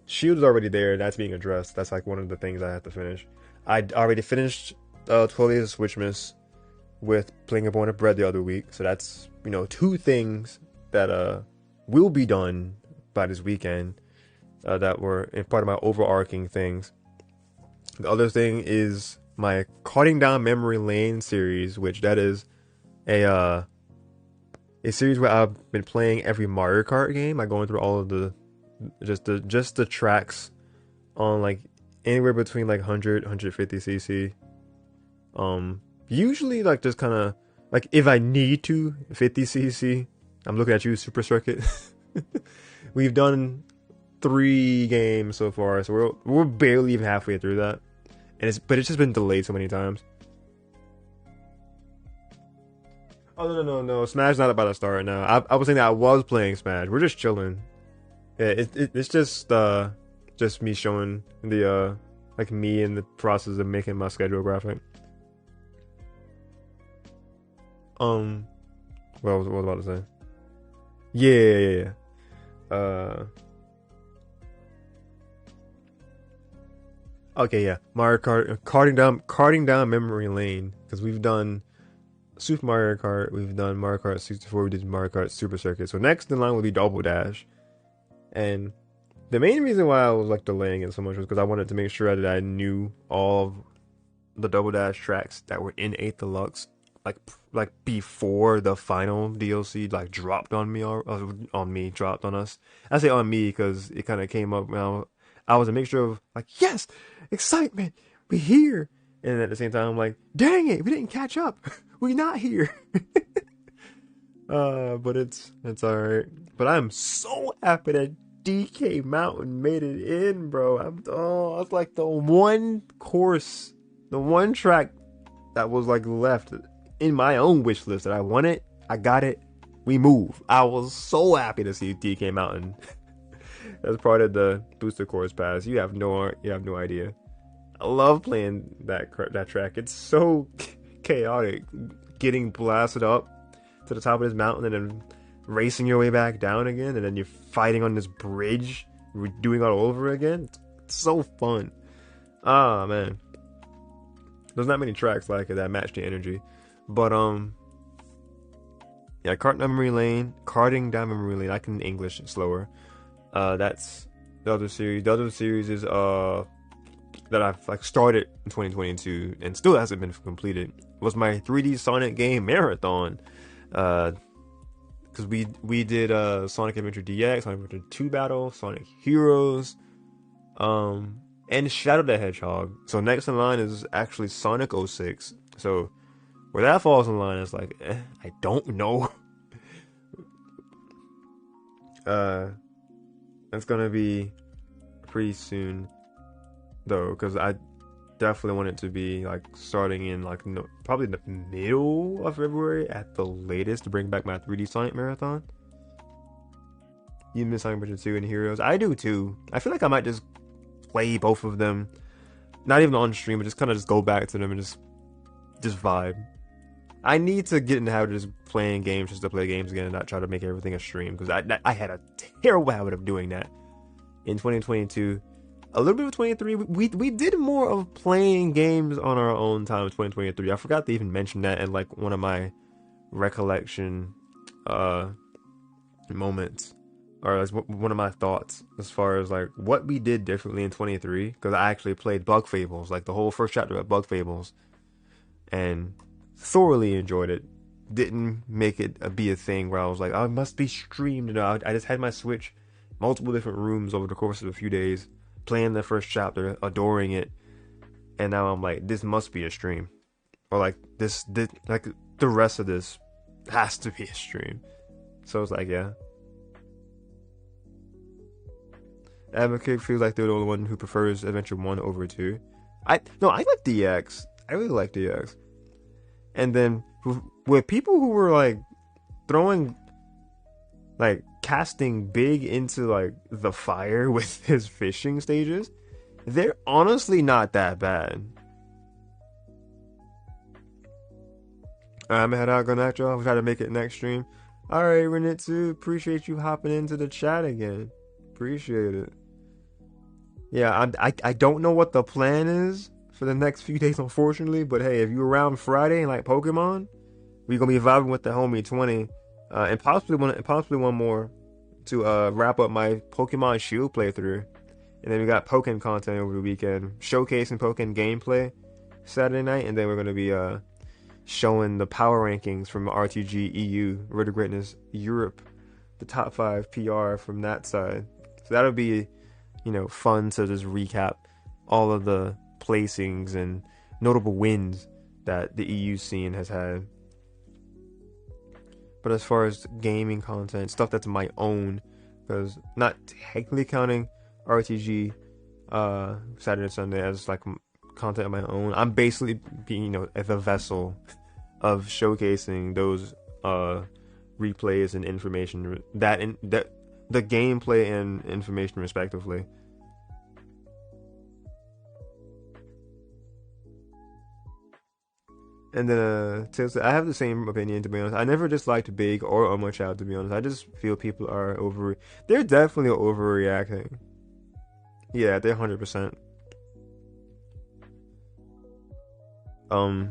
Speaker 1: Shield's already there. That's being addressed. That's one of the things I have to finish. I already finished 12 Days of Switchmas. with playing a Born of Bread the other week. So that's, two things that will be done by this weekend that were in part of my overarching things. The other thing is my Cutting Down Memory Lane series, which that is a series where I've been playing every Mario Kart game. I going through all of the tracks on like anywhere between like 100, 150 cc. Usually like just kind of like if I need to 50 cc. I'm looking at you, Super Circuit. We've done 3 games so far, so we're barely even halfway through that, but it's just been delayed so many times. Oh no! Smash not about to start right now. I was saying that I was playing Smash. We're just chilling. Yeah, it's just me showing the like me in the process of making my schedule graphic. What was I about to say? Yeah. Okay, yeah. Mario Kart, karting down memory lane, because we've done Super Mario Kart, we've done Mario Kart 64, we did Mario Kart Super Circuit. So next in line will be Double Dash, and the main reason why I was like delaying it so much was because I wanted to make sure that I knew all of the Double Dash tracks that were in 8 Deluxe, like before the final DLC like dropped on me, or dropped on us. I say on me because it kind of came up now. I was a mixture of like, yes, excitement, we here, and at the same time I'm like, dang it, we didn't catch up, we not here. But it's alright. But I'm so happy that DK Mountain made it in, bro. It's like the one course, the one track that was like left in my own wish list that I wanted. I got it. We move. I was so happy to see DK Mountain as part of the booster course pass. You have no idea. I love playing that track. It's so chaotic, getting blasted up to the top of this mountain and then racing your way back down again, and then you're fighting on this bridge, doing it all over again. It's so fun. Ah, man. There's not many tracks like it that match the energy. But yeah, karting down memory lane. I can English slower. That's the other series. The other series is that I've like started in 2022 and still hasn't been completed. Was my 3D Sonic game marathon. Because we did Sonic Adventure DX, Sonic Adventure 2 Battle, Sonic Heroes, and Shadow the Hedgehog. So next in line is actually Sonic 06. So where that falls in line is like, I don't know. It's gonna be pretty soon though, because I definitely want it to be like starting in like probably the middle of February at the latest to bring back my 3D Sonic marathon. You miss Sonic Adventure 2 and Heroes? I do too. I feel like I might just play both of them, not even on stream, but just kind of just go back to them and just vibe. I need to get in the habit of just playing games just to play games again and not try to make everything a stream, because I had a terrible habit of doing that in 2022. A little bit of 23. We did more of playing games on our own time in 2023. I forgot to even mention that in like one of my recollection moments, or as one of my thoughts as far as like what we did differently in 23. Because I actually played Bug Fables, like the whole first chapter of Bug Fables, and thoroughly enjoyed it. Didn't make it be a thing where I was like, oh, it must be streamed. I just had my Switch multiple different rooms over the course of a few days, playing the first chapter, adoring it, and now I'm like, this must be a stream, or like this like the rest of this has to be a stream. So it's like, yeah. Advocate feels like they're the only one who prefers Adventure 1 over 2. I like DX. I really like DX. And then with people who were like throwing, like casting big into like the fire with his fishing stages, they're honestly not that bad. I'm gonna head out, go next, y'all. We'll try to make it next stream. Alright, Renitsu, appreciate you hopping into the chat again. Appreciate it. Yeah, I don't know what the plan is for the next few days, unfortunately. But hey, if you're around Friday and like Pokemon, we're gonna be vibing with the homie 20, and possibly one more to wrap up my Pokemon Shield playthrough. And then we got Pokken content over the weekend, showcasing Pokken gameplay Saturday night, and then we're gonna be showing the power rankings from RTG EU, Road to Greatness Europe, the top 5 PR from that side. So that'll be, fun to just recap all of the placings and notable wins that the EU scene has had. But as far as gaming content, stuff that's my own, because not technically counting RTG Saturday and Sunday as like content of my own, I'm basically being, the vessel of showcasing those replays and information that the gameplay and information respectively. And then I have the same opinion, to be honest. I never disliked Big or Omochao, to be honest. I just feel people are they're definitely overreacting. Yeah, they're 100%. The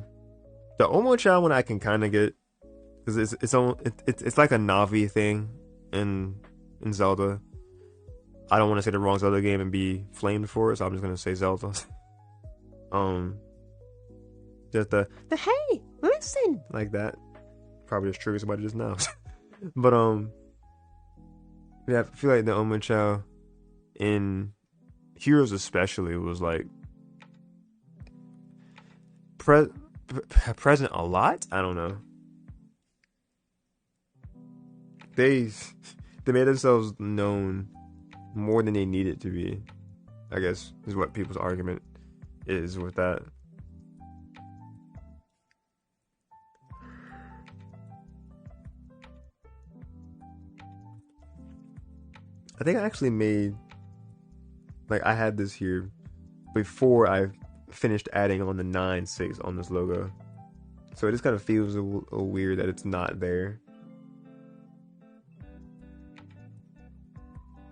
Speaker 1: Omochao one I can kind of get, because it's like a Navi thing in Zelda. I don't want to say the wrong Zelda game and be flamed for it, so I'm just gonna say Zelda. Just the hey, listen, like that. Probably just triggered somebody just now. But yeah, I feel like the Omochao in Heroes especially was like present a lot. I don't know. They made themselves known more than they needed to be, I guess, is what people's argument is with that. I think I actually made, like, I had this here before I finished adding on the 9.6 on this logo. So it just kind of feels a weird that it's not there.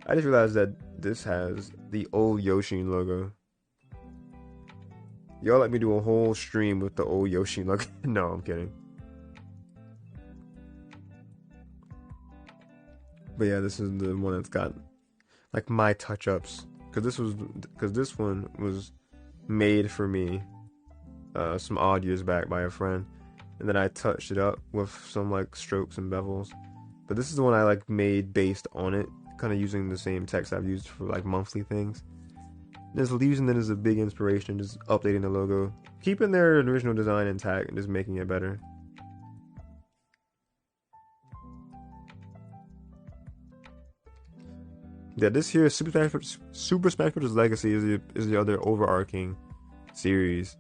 Speaker 1: I just realized that this has the old Yoshin logo. Y'all let me do a whole stream with the old Yoshin logo. No, I'm kidding. But yeah, this is the one that's got like my touch-ups, because this one was made for me some odd years back by a friend, and then I touched it up with some like strokes and bevels. But this is the one I like made based on it, kind of using the same text I've used for like monthly things. Just using it as a big inspiration, just updating the logo, keeping their original design intact and just making it better. Yeah, this here Super Smash Bros. Legacy is the other overarching series.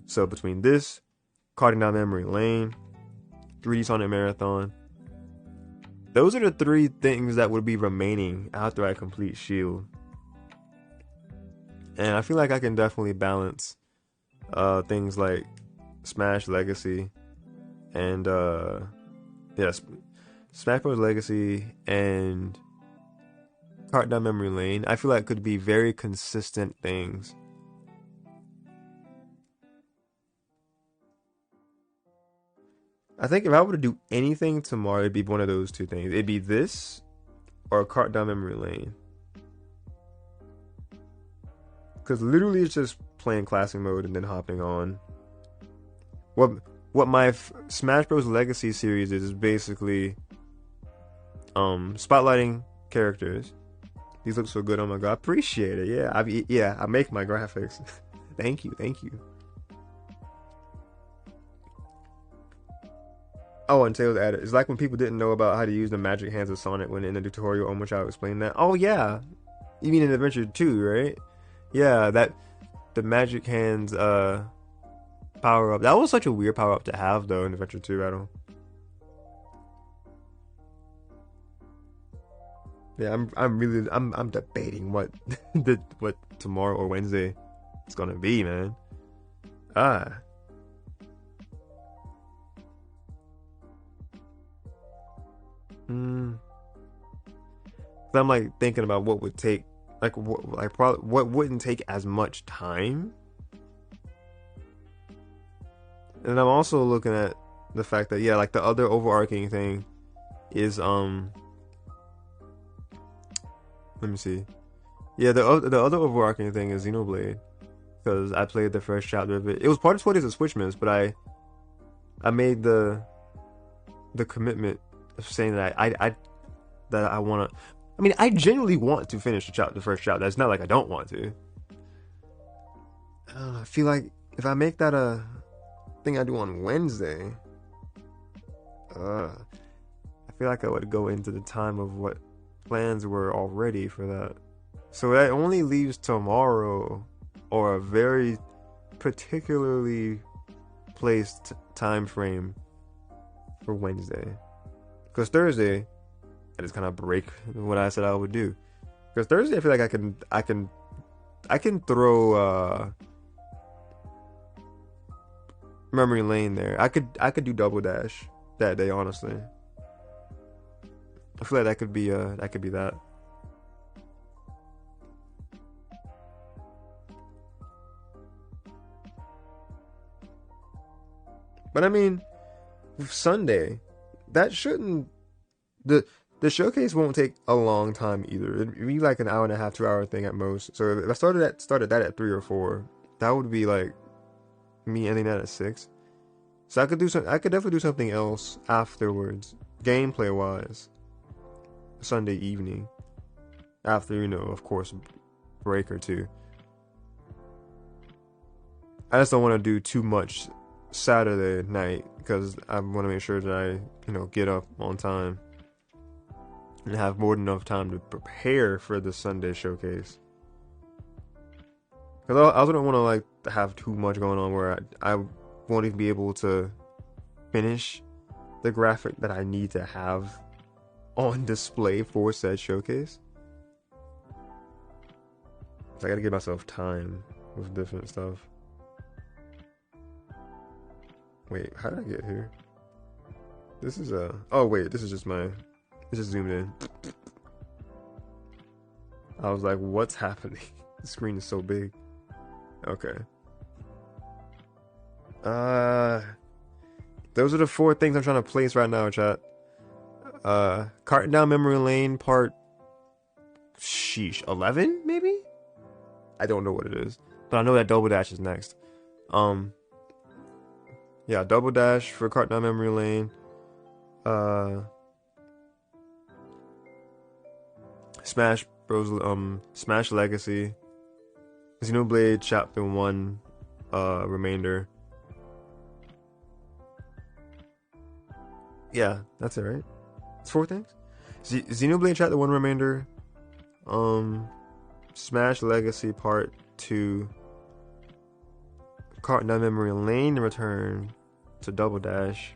Speaker 1: So between this, Carding Down Memory Lane, 3D Sonic Marathon, those are the 3 things that would be remaining after I complete Shield. And I feel like I can definitely balance things like Smash Legacy and Smash Bros. Legacy and Cart Down Memory Lane. I feel like could be very consistent things. I think if I were to do anything tomorrow, it'd be one of those 2 things. It'd be this or Cart Down Memory Lane. Because literally it's just playing classic mode and then hopping on. What my Smash Bros. Legacy series is basically spotlighting characters. These look so good. Oh my god, appreciate it. Yeah, I make my graphics. Thank you. Oh, and Tails added, it's like when people didn't know about how to use the magic hands of Sonic when in the tutorial Omochao explained that. Oh yeah, you mean in Adventure 2, right? Yeah, that the magic hands power up. That was such a weird power up to have though in Adventure 2 battle. Yeah, I'm debating what what tomorrow or Wednesday it's gonna be, man. So I'm like thinking about what would take, what wouldn't take as much time And I'm also looking at the fact that, yeah, like the other overarching thing is let me see. Yeah, the other overarching thing is Xenoblade, because I played the first chapter of it. It was part of 20 Days of Switch Miss, but I made the commitment of saying that I want to. I mean, I genuinely want to finish the first chapter. It's not like I don't want to. I don't know. I feel like if I make that a thing I do on Wednesday, I feel like I would go into the time of what plans were already for that. So that only leaves tomorrow, or a very particularly placed time frame for Wednesday. Because Thursday, I just kind of break what I said I would do. Because Thursday, I feel like I can throw Memory Lane there. I could do Double Dash that day. Honestly, I feel like that could be that. But I mean, Sunday, that shouldn't the showcase won't take a long time either. It'd be like an hour and a half, 2 hour thing at most. So if I started that at 3 or 4, that would be like me ending that at 6. So I could definitely do something else afterwards, gameplay wise, Sunday evening. After, of course, break or two. I just don't want to do too much Saturday night because I want to make sure that I, get up on time and have more than enough time to prepare for the Sunday showcase. Because I also don't want to like have too much going on where I won't even be able to finish the graphic that I need to have on display for said showcase. So I gotta give myself time with different stuff. Wait, how did I get here? This is oh wait, this is just zoomed in. I was like, what's happening? The screen is so big. Okay. Those are the 4 things I'm trying to place right now, chat. Carting Down Memory Lane part 11 maybe? I don't know what it is, but I know that Double Dash is next. Yeah, Double Dash for Carting Down Memory Lane. Smash Bros. Smash Legacy. Xenoblade Chapter 1 remainder. Yeah, that's it, right? It's 4 things? Xenoblade Chapter 1 remainder. Smash Legacy Part 2. Carting Down Memory Lane return to Double Dash.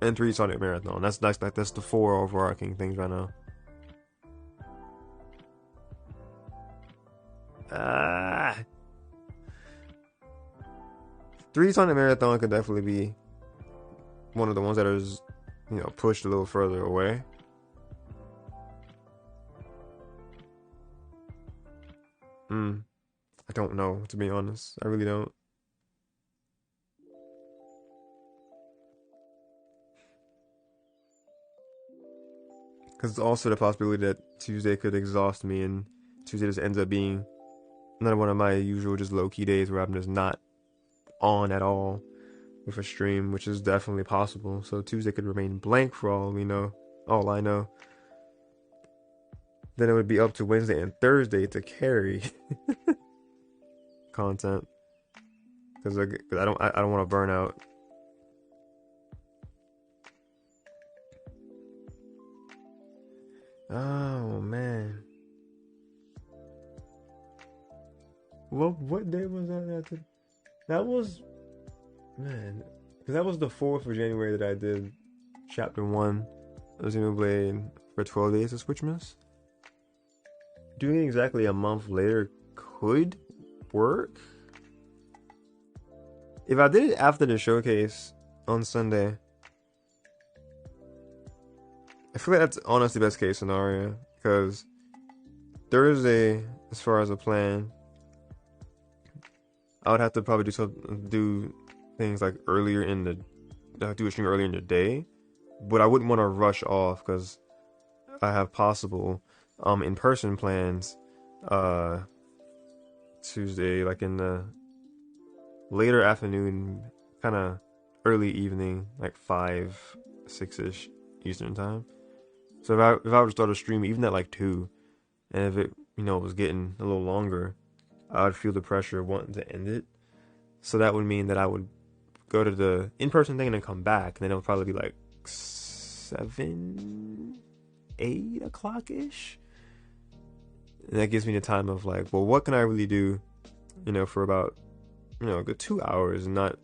Speaker 1: And 3 Sonic Marathon. That's the 4 overarching things right now. 3 Sonic Marathon could definitely be one of the ones that is, pushed a little further away. I don't know, to be honest. I really don't. Because it's also the possibility that Tuesday could exhaust me, and Tuesday just ends up being another one of my usual just low-key days where I'm just not on at all with a stream, which is definitely possible. So Tuesday could remain blank for all we know. All I know. Then it would be up to Wednesday and Thursday to carry content, because I don't want to burn out. Oh man, what day was that? That was, man, because that was the 4th of January that I did Chapter 1 of Xenoblade for 12 Days of Switch Miss. Doing it exactly a month later could work. If I did it after the showcase on Sunday, I feel like that's honestly best case scenario, because Thursday, as far as a plan, I would have to probably do things like earlier in the do a stream earlier in the day, but I wouldn't want to rush off because I have possible in-person plans uh Tuesday, like in the later afternoon, kind of early evening, like 5, 6 ish Eastern time. So if I were to start a stream even at like 2, and if it was getting a little longer, I would feel the pressure of wanting to end it. So that would mean that I would go to the in-person thing and then come back, and then it would probably be like 7, 8 o'clock ish. And that gives me the time of like, well, what can I really do, for about, a good 2 hours and not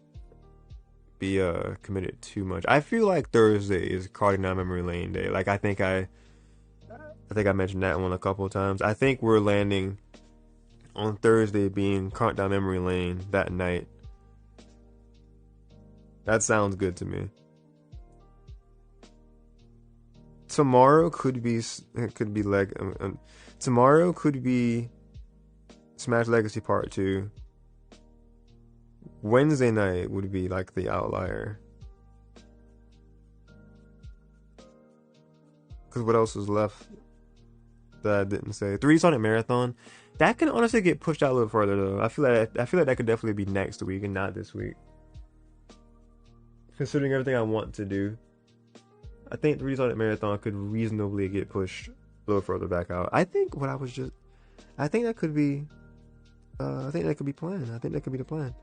Speaker 1: be committed too much. I feel like Thursday is Cardi Down Memory Lane day. Like I think I mentioned that one a couple of times. I think we're landing on Thursday being Countdown Memory Lane that night. That sounds good to me. Tomorrow could be tomorrow could be Smash Legacy Part 2. Wednesday night would be like the outlier. Because what else is left that I didn't say? 3D Sonic Marathon. That can honestly get pushed out a little further though. I feel like that could definitely be next week and not this week. Considering everything I want to do, I think 3D Sonic Marathon could reasonably get pushed a little further back out. I think that could be planned. I think that could be the plan.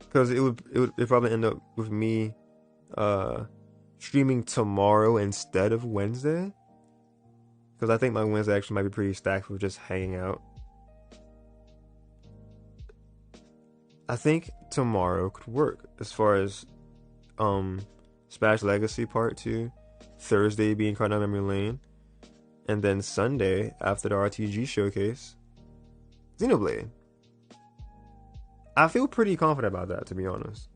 Speaker 1: Because it would probably end up with me streaming tomorrow instead of Wednesday. Because I think my Wednesday actually might be pretty stacked with just hanging out. I think tomorrow could work as far as Smash Legacy Part 2, Thursday being Countdown Memory Lane, and then Sunday after the RTG showcase, Xenoblade. I feel pretty confident about that, to be honest.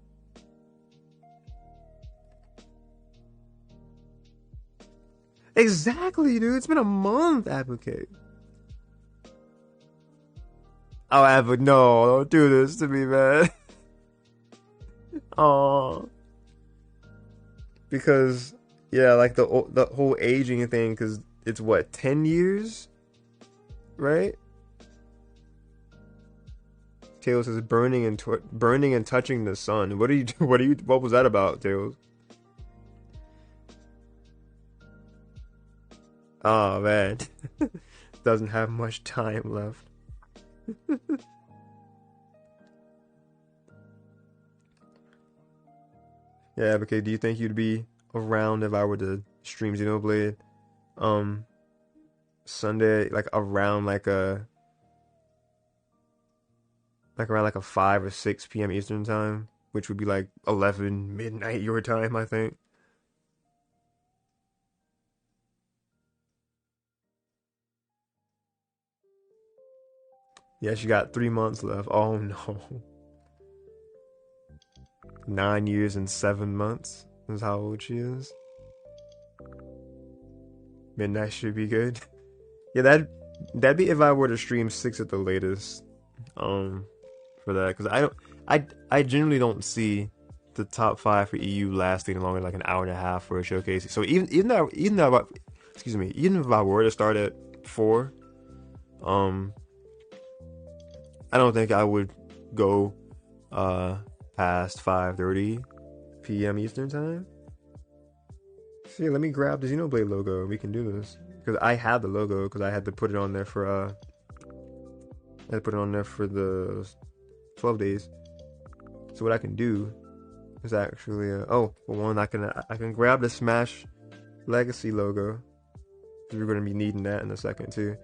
Speaker 1: Exactly, dude. It's been a month, Advocate. Oh, Advocate, no, don't do this to me, man. Aww. Because, yeah, like the whole aging thing, because it's what, 10 years? Right? Tails is burning and touching the sun. What was that about, Tails? Oh man. Doesn't have much time left. Yeah, okay, do you think you'd be around if I were to stream Xenoblade Sunday, like around like a 5 or 6 p.m. Eastern time, which would be like 11 midnight your time, I think. Yeah, she got 3 months left. Oh no. 9 years and 7 months is how old she is. Midnight should be good. Yeah, that'd be if I were to stream 6 at the latest. For that, because I generally don't see the top 5 for EU lasting longer than like an hour and a half for a showcase. So even if I were to start at 4, I don't think I would go past 5:30 p.m. Eastern time. See, let me grab the Xenoblade logo. We can do this because I have the logo because I had to put it on there for the 12 days. So what I can do is actually for one, I can grab the Smash Legacy logo. We're going to be needing that in a second too.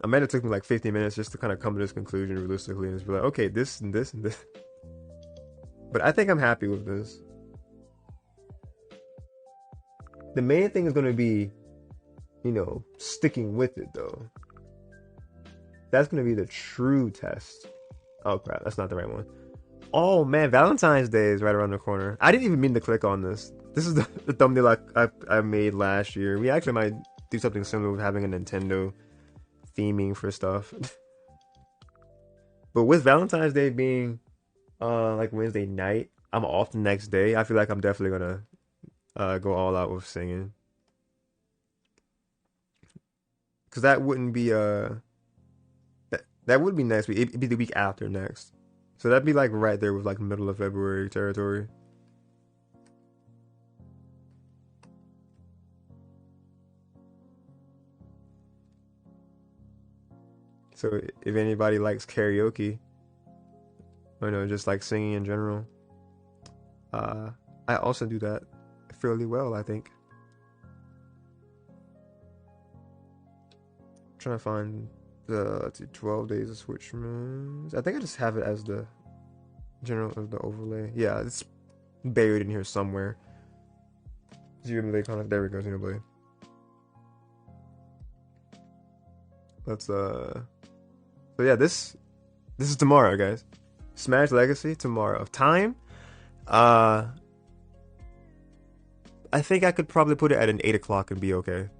Speaker 1: I mean, it took me like 15 minutes just to kind of come to this conclusion realistically and just be like, okay, this and this and this. But I think I'm happy with this. The main thing is going to be, sticking with it though. That's going to be the true test. Oh crap, that's not the right one. Oh man, Valentine's Day is right around the corner. I didn't even mean to click on this. This is the thumbnail I made last year. We actually might do something similar with having a Nintendo theming for stuff. But with Valentine's Day being like Wednesday night, I'm off the next day. I feel like I'm definitely gonna go all out with singing. Cause that wouldn't be that would be next week. It'd be the week after next. So that'd be like right there with like middle of February territory. So if anybody likes karaoke, or just like singing in general, I also do that fairly well, I think. I'm trying to find the, let's see, 12 days of Switchmas. I think I just have it as the general of the overlay. Yeah, it's buried in here somewhere. Xenoblade Chronicles. There we go, Xenoblade. Let's so yeah, this is tomorrow, guys. Smash Legacy tomorrow. Time, I think I could probably put it at an 8 o'clock and be okay.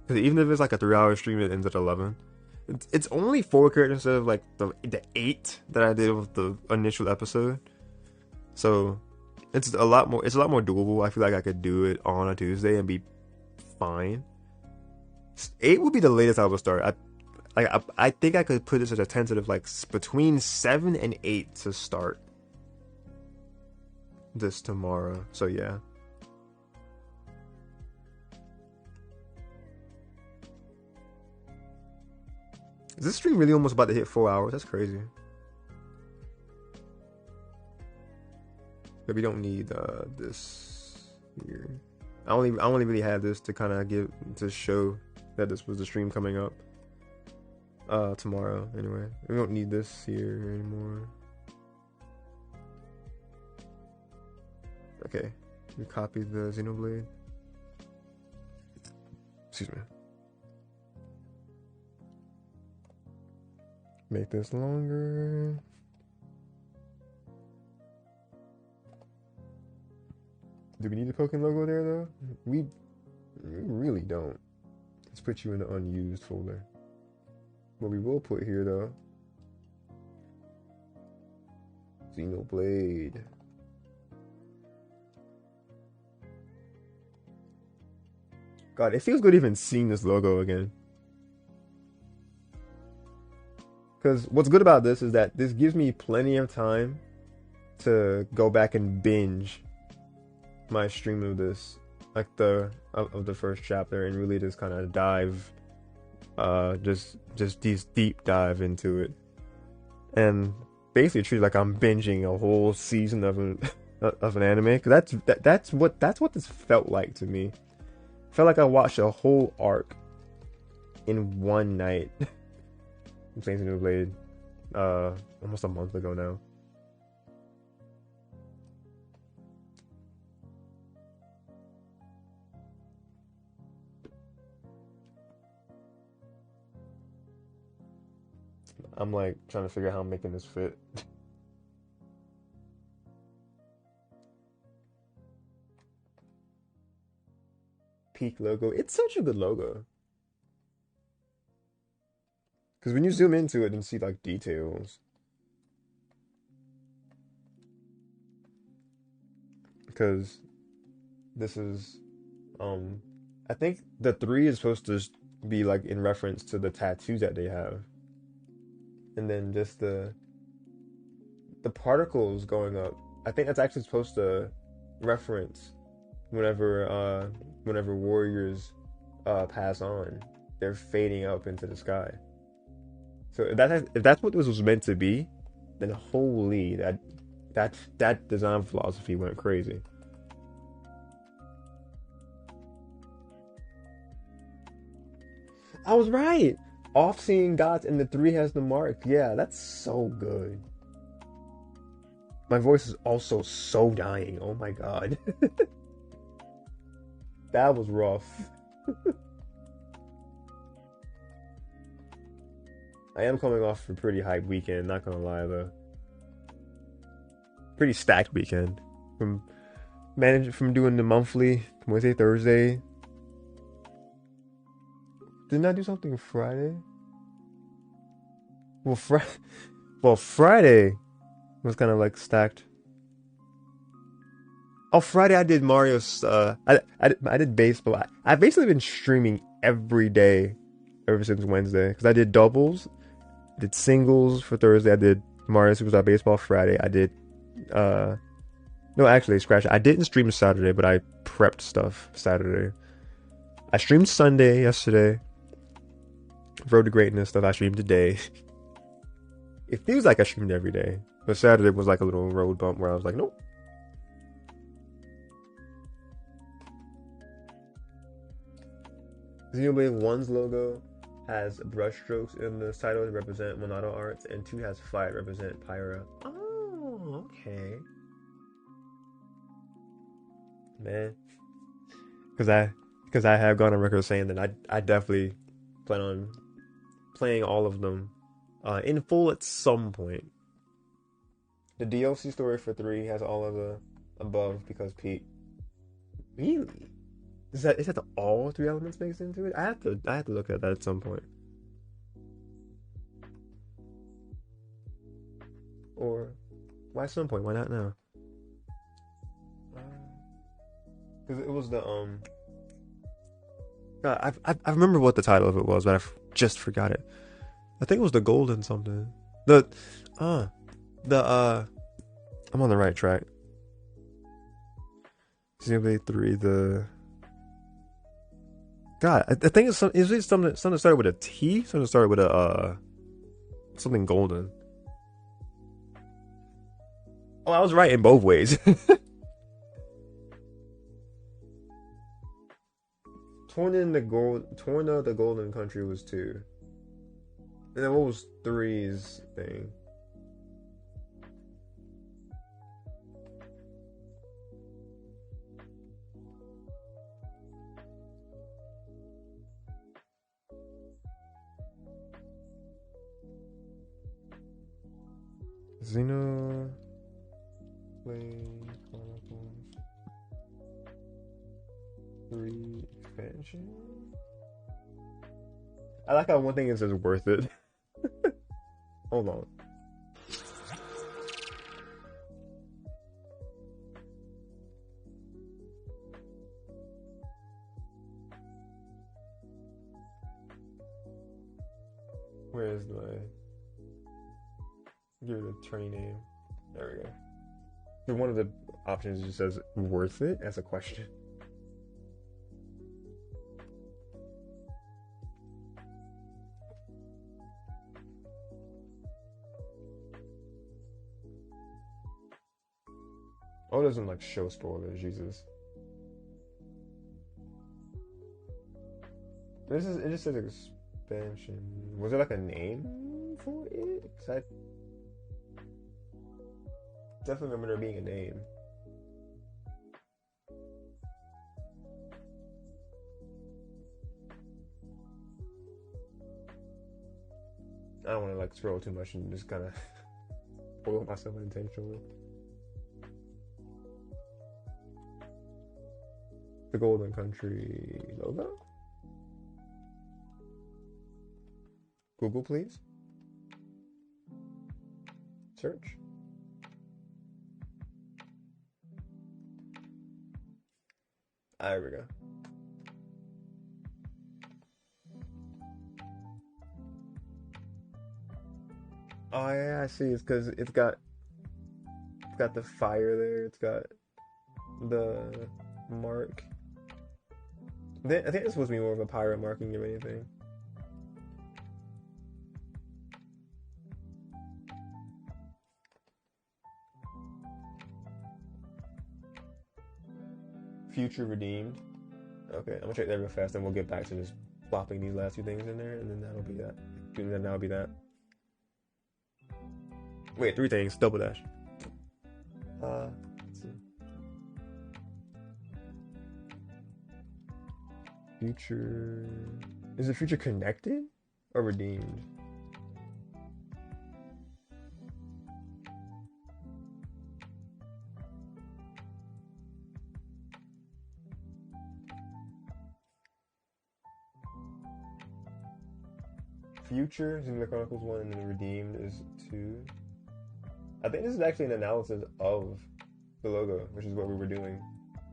Speaker 1: Because even if it's like a 3-hour stream, it ends at 11. It's only 4 characters instead of like the 8 that I did with the initial episode. So it's a lot more doable. I feel like I could do it on a Tuesday and be fine. 8 would be the latest I would start. I think I could put this as a tentative, like between 7 and 8 to start this tomorrow. So yeah. Is this stream really almost about to hit 4 hours? That's crazy. But we don't need this here. I only really had this to kind of to show that this was the stream coming up. Tomorrow, anyway. We don't need this here anymore. Okay. We copy the Xenoblade. Excuse me. Make this longer. Do we need the Pokemon logo there, though? We really don't. Let's put you in the unused folder. What we will put here, though, Xenoblade. God, it feels good even seeing this logo again. Because what's good about this is that this gives me plenty of time to go back and binge my stream of this, like of the first chapter, and really just kind of dive. Just deep dive into it, and basically treat it like I'm binging a whole season of an anime. Cause that's what this felt like to me. Felt like I watched a whole arc in one night. I'm playing Xenoblade almost a month ago now. I'm like trying to figure out how I'm making this fit. Peak logo. It's such a good logo. Because when you zoom into it and see like details. Because this is I think the 3 is supposed to be like in reference to the tattoos that they have. And then just the particles going up. I think that's actually supposed to reference whenever warriors pass on, they're fading up into the sky. So if that's what this was meant to be, then holy, that design philosophy went crazy. I was right. Off-seeing dots and the 3 has the mark. Yeah, that's so good. My voice is also so dying. Oh my god. That was rough. I am coming off a pretty hype weekend, not gonna lie though. Pretty stacked weekend. From managed from doing the monthly Wednesday, Thursday. Didn't I do something Friday? Well, Friday was kind of like stacked. Oh, Friday I did Mario's. I did baseball. I've basically been streaming every day ever since Wednesday because I did doubles, did singles for Thursday. I did Mario Superstar Baseball Friday. I did no, actually scratch it. I didn't stream Saturday, but I prepped stuff Saturday. I streamed Sunday yesterday. Road to Greatness stuff I streamed today. It feels like I streamed every day, but Saturday was like a little road bump where I was like, nope. Xenoblade 1's logo has brushstrokes in the title to represent Monado Arts, and 2 has fire to represent Pyra. Oh, okay. Man. Because I have gone on record saying that I definitely plan on playing all of them in full at some point. The DLC story for 3 has all of the above because Pete. Really? Is that all 3 elements mixed into it? I have to look at that at some point. Or why some point? Why not now? Because it was the God, I remember what the title of it was, but just forgot it. I think it was the golden something. The I'm on the right track. Xenoblade 3, the God, I think it's something that started with a T, something that started with a something golden. Oh, I was right in both ways. Torna the Golden Country was 2. And then what was 3's thing? Xenoblade Chronicles 3 expansion. I like how one thing is worth it. Hold on. Where is my give it a attorney name? There we go. So one of the options just says worth it as a question. Oh, it doesn't like show spoilers, Jesus. It just says expansion. Was there like a name for it? 'Cause I definitely remember there being a name. I don't want to like scroll too much and just kind of spoil myself unintentionally. The Golden Country logo? Google, please. Search. There we go. Oh yeah, I see. It's because it's got the fire there. It's got the mark. I think it's supposed to be more of a pirate marking than anything. Future redeemed. Okay, I'm gonna check that real fast, and we'll get back to just plopping these last two things in there, and then that'll be that. And then that'll be that. Wait, 3 things. Double dash. Let's see. Future. Is the future connected or redeemed? Future Xenoblade Chronicles 1 and then Redeemed is 2. I think this is actually an analysis of the logo, which is what we were doing.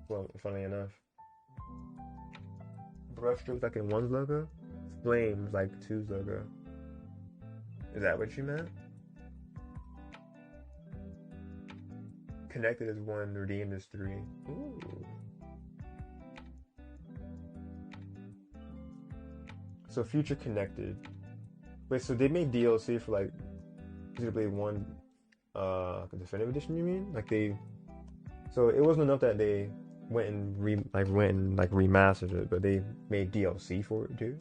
Speaker 1: Well, funny enough. Brushstrokes like in one's logo, flames like two's logo. Is that what you meant? Connected is 1, redeemed is 3. Ooh. So Future Connected. Wait, so they made DLC for like Xenoblade 1 Definitive Edition, you mean? Like they, so it wasn't enough that they went and remastered it, but they made DLC for it too.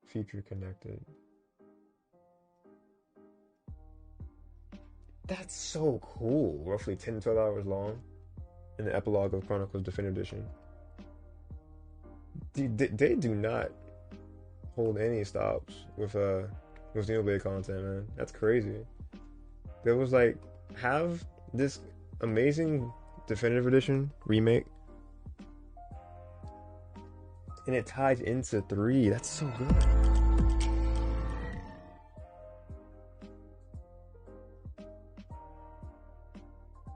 Speaker 1: Future Connected. That's so cool. Roughly 10 to 12 hours long. In the epilogue of Chronicles Definitive Edition. They do not hold any stops with Xenoblade content, man. That's crazy. There was like, have this amazing Definitive Edition remake, and it ties into 3. That's so good.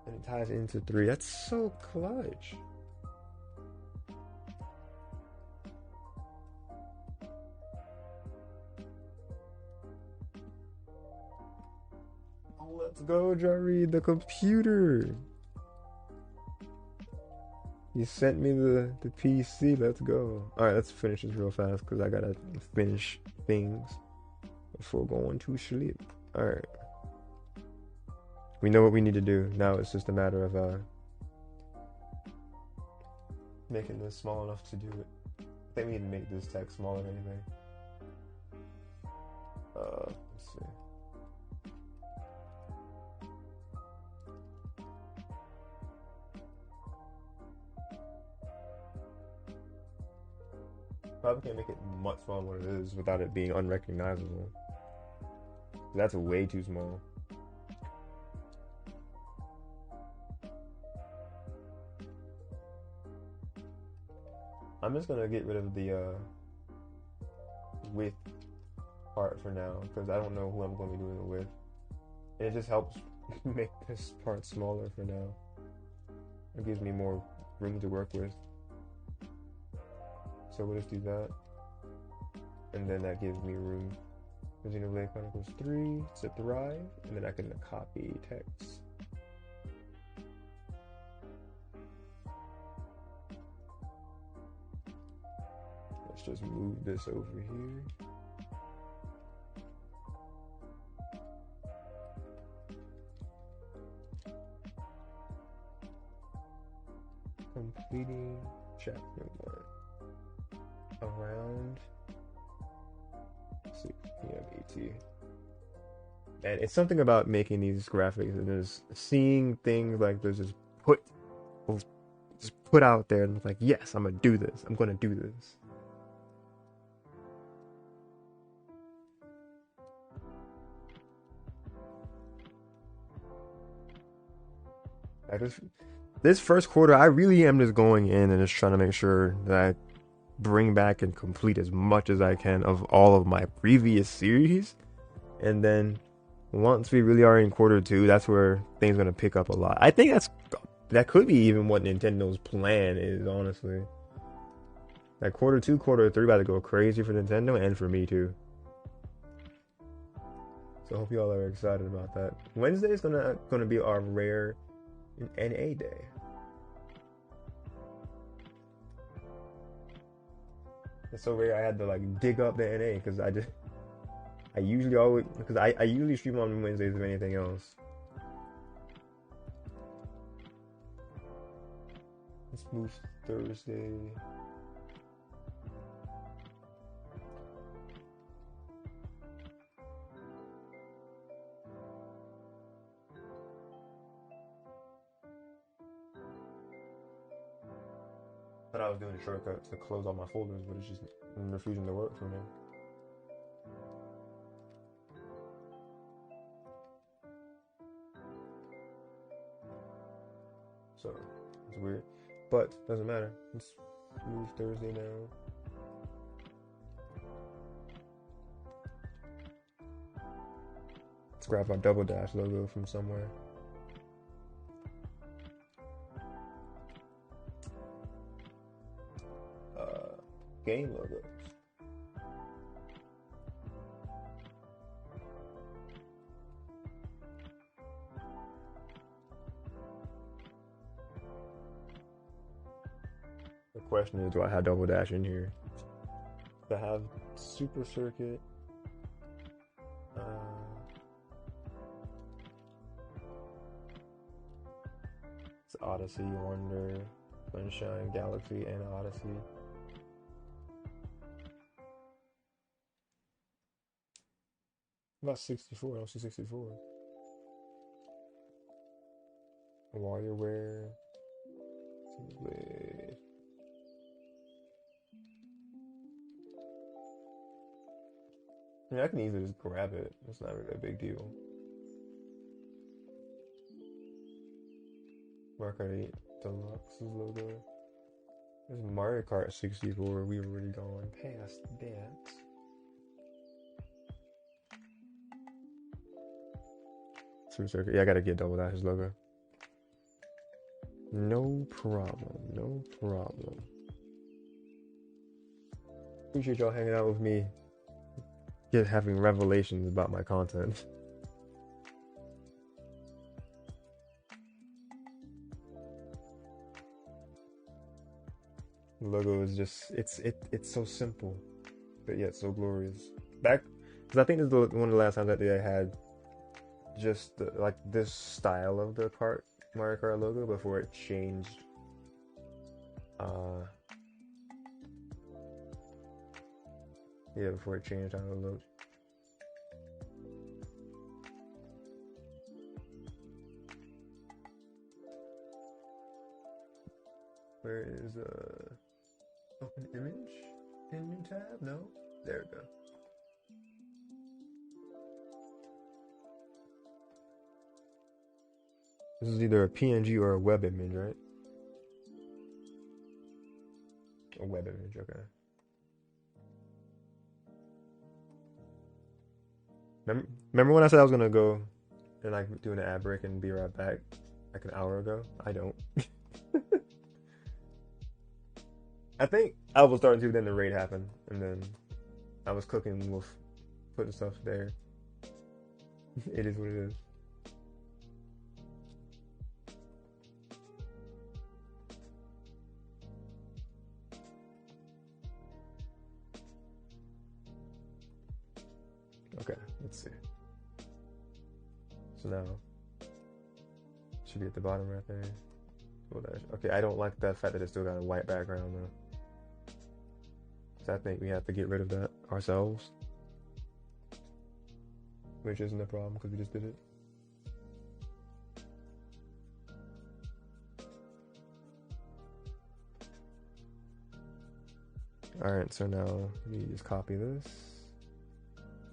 Speaker 1: And it ties into 3. That's so clutch. Let's go, Jareed, the computer. You sent me the PC. Let's go. Alright, let's finish this real fast because I gotta finish things before going to sleep. Alright. We know what we need to do. Now it's just a matter of making this small enough to do it. I think we need to make this text smaller anyway. Let's see. Probably can't make it much smaller than what it is without it being unrecognizable. That's way too small. I'm just gonna get rid of the width part for now because I don't know who I'm gonna be doing it with. And it just helps make this part smaller for now. It gives me more room to work with. So we'll just do that. And then that gives me room for Xenoblade Chronicles 3 to thrive. And then I can copy text. Let's just move this over here. Completing chapter 1. Around 6 p.m. ET. And it's something about making these graphics and just seeing things like this just put out there and it's like, yes, I'm gonna do this. I'm gonna do this. Like this first quarter, I really am just going in and just trying to make sure that I bring back and complete as much as I can of all of my previous series. And then once we really are in quarter 2, that's where things are going to pick up a lot. I think that could be even what Nintendo's plan is, honestly. Like quarter 2, quarter 3 about to go crazy for Nintendo and for me too. So I hope y'all are excited about that. Wednesday is gonna be our rare NA day. It's so rare I had to like dig up the NA because I usually stream on Wednesdays if anything else. Let's move Thursday. I thought I was doing a shortcut to close all my folders, but it's just refusing to work for me. so it's weird. But doesn't matter. It's move Thursday now. Let's grab our Double Dash logo from somewhere. Game logos. The question is, do I have Double Dash in here? Do I have Super Circuit? It's Odyssey, Wonder, Sunshine, Galaxy, and Odyssey. About 64, I don't see 64. WarioWare. I mean, I can easily just grab it. It's not really a big deal. Mario Kart 8 Deluxe's logo. There's Mario Kart 64. We've already gone past that. Super Circuit. Yeah, I gotta get Double Dash's logo. No problem. No problem. Appreciate y'all hanging out with me. Having revelations about my content. The logo is just it's so simple, but yet so glorious. Back, because I think this is one of the last times that they had just like this style of the Mario Kart logo before it changed. Yeah, before it changed how it looked. Where is open image in new tab? No, there we go. This is either a PNG or a web image, right? A web image, okay. Remember when I said I was gonna go and like do an ad break and be right back like an hour ago? I don't. I think I was starting to, then the raid happened, and then I was cooking with putting stuff there. It is what it is. Okay, let's see. So now, should be at the bottom right there. Okay, I don't like the fact that it's still got a white background though. So I think we have to get rid of that ourselves. Which isn't a problem because we just did it. Alright, so now we just copy this.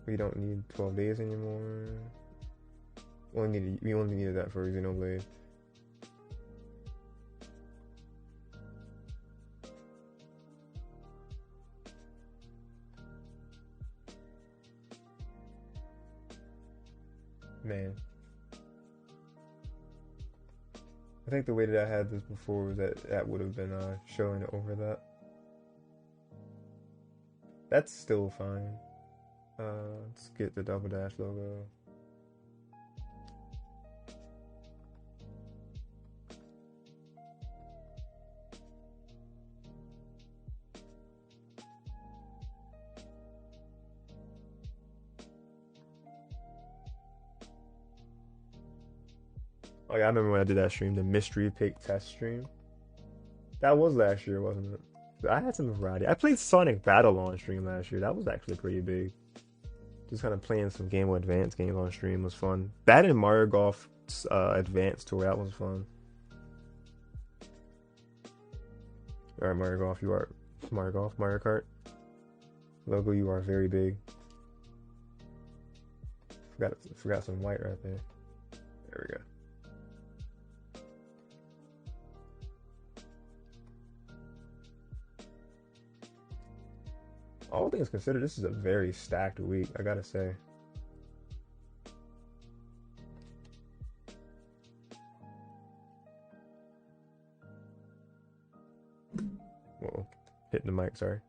Speaker 1: We don't need 12 days anymore. We only needed that for Xenoblade. Man. I think the way that I had this before was that would have been showing over that. That's still fine. Let's get the Double Dash logo. Oh yeah, I remember when I did that stream, the mystery pick test stream. That was last year, wasn't it? I had some variety. I played Sonic Battle on stream last year. That was actually pretty big. Just kind of playing some Game Boy Advance games on stream was fun. That and Mario Golf Advance Tour, that was fun. Alright, Mario Golf, you are Mario Kart. Logo, you are very big. Forgot some white right there. There we go. All things considered, this is a very stacked week, I gotta say. Whoa, hitting the mic, sorry.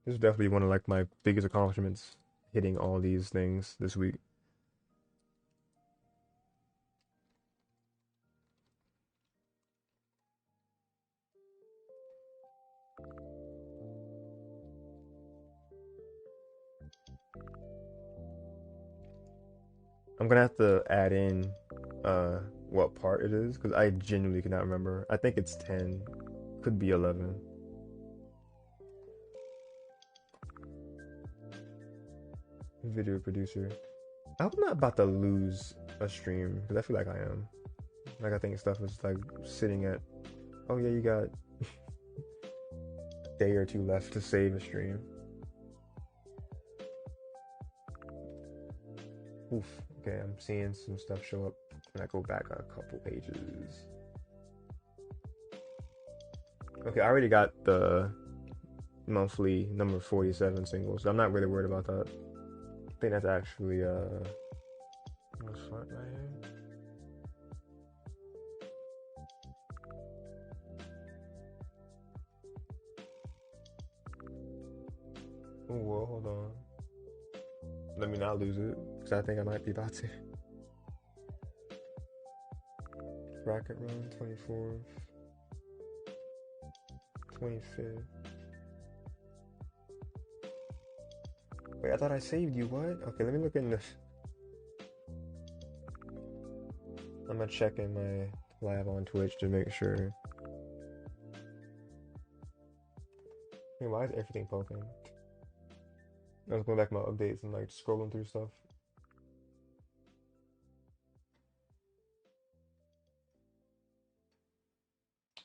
Speaker 1: This is definitely one of like my biggest accomplishments, hitting all these things this week. I'm gonna have to add in what part it is because I genuinely cannot remember. I think it's 10, could be 11. Video producer. I hope I'm not about to lose a stream because I feel like I am. Like I think stuff is like sitting at, oh yeah, you got a day or two left to save a stream. Oof. Okay, I'm seeing some stuff show up when I go back a couple pages. Okay, I already got the monthly number 47 singles, so I'm not really worried about that. I think that's actually what's front right here? Oh, whoa, hold on. Let me not lose it, because I think I might be about to. Bracket run, 24th, 25th. Wait, I thought I saved you, what? Okay, let me look in this. I'm gonna check in my live on Twitch to make sure. Hey, why is everything poking? I was going back to my updates and like scrolling through stuff.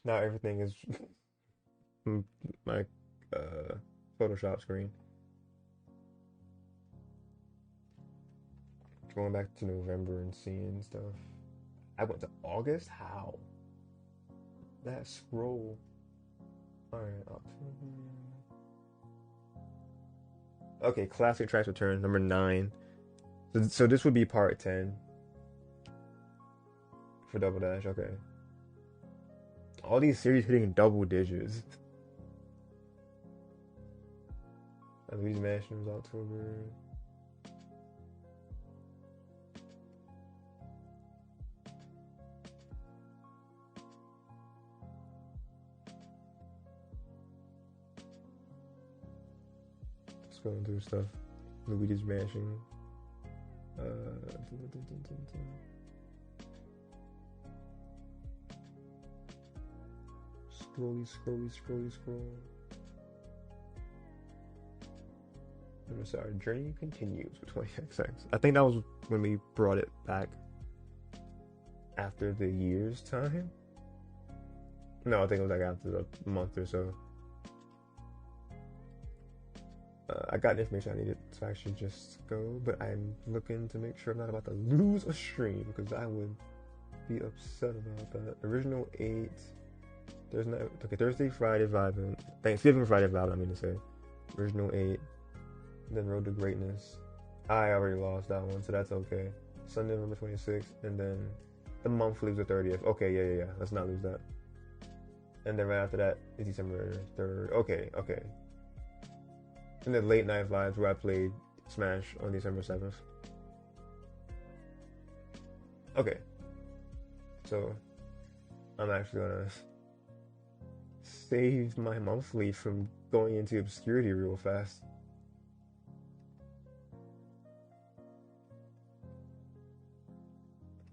Speaker 1: Now everything is my Photoshop screen. Going back to November and seeing stuff. I went to August? How? That scroll. Alright, October. Okay, Classic Tracks Return, number 9. So this would be part 10. For Double Dash, okay. All these series hitting double digits. Luigi's Mansion was October. Just going through stuff. Luigi's Mansion. Scroll. I'm sorry, journey continues with 20XX. I think that was when we brought it back after the year's time. No, I think it was like after a month or so. I got the information I needed to actually just go, but I'm looking to make sure I'm not about to lose a stream because I would be upset about that. Original 8. There's no okay. Thursday, Friday vibing. Thanksgiving, Friday vibing. I mean to say, original 8. Then Road to Greatness. I already lost that one, so that's okay. Sunday, November 26th, and then the monthly was the 30th. Okay, yeah. Let's not lose that. And then right after that is December 3rd. Okay. And then Late Night Vibes, where I played Smash on December 7th. Okay. So I'm actually gonna save my monthly from going into obscurity real fast.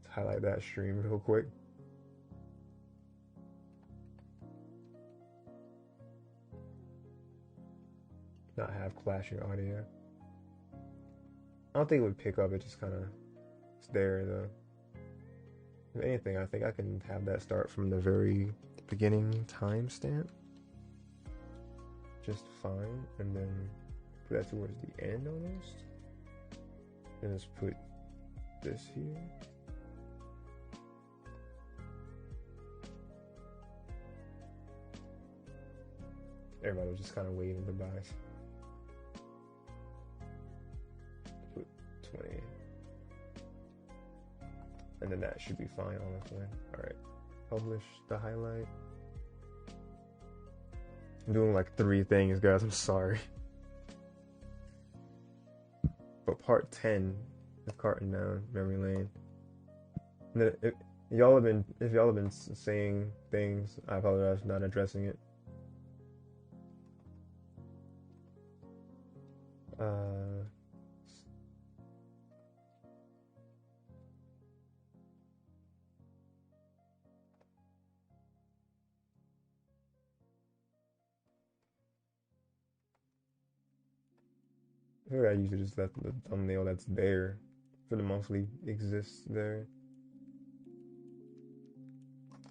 Speaker 1: Let's highlight that stream real quick. Not have clashing audio. I don't think it would pick up, it just kind of is there though. If anything, I think I can have that start from the very beginning timestamp just fine, and then put that towards the end almost, and just put this here. Everybody was just kind of waiting to buy. Put 20. And then that should be fine, honestly. Alright. Publish the highlight. I'm doing like 3 things, guys. I'm sorry. But part 10 of Carting Down Memory Lane. And then if y'all have been saying things, I apologize for not addressing it. I usually just let the thumbnail that's there for the monthly exists there.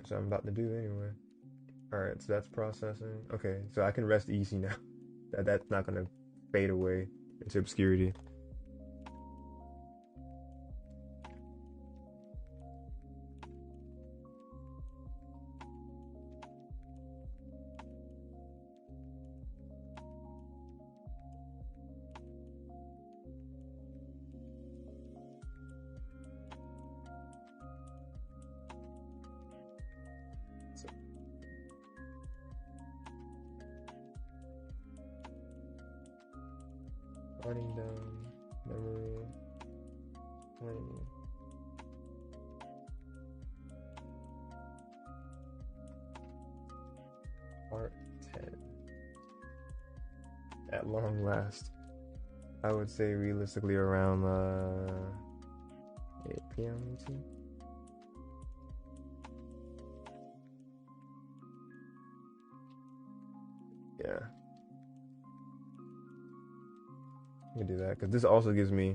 Speaker 1: So I'm about to do anyway. Alright, so that's processing. Okay, so I can rest easy now. That's not gonna fade away into obscurity. Writing down memory lane. Part 10. At long last. I would say realistically around 8 p.m. ET. Yeah. I can do that because this also gives me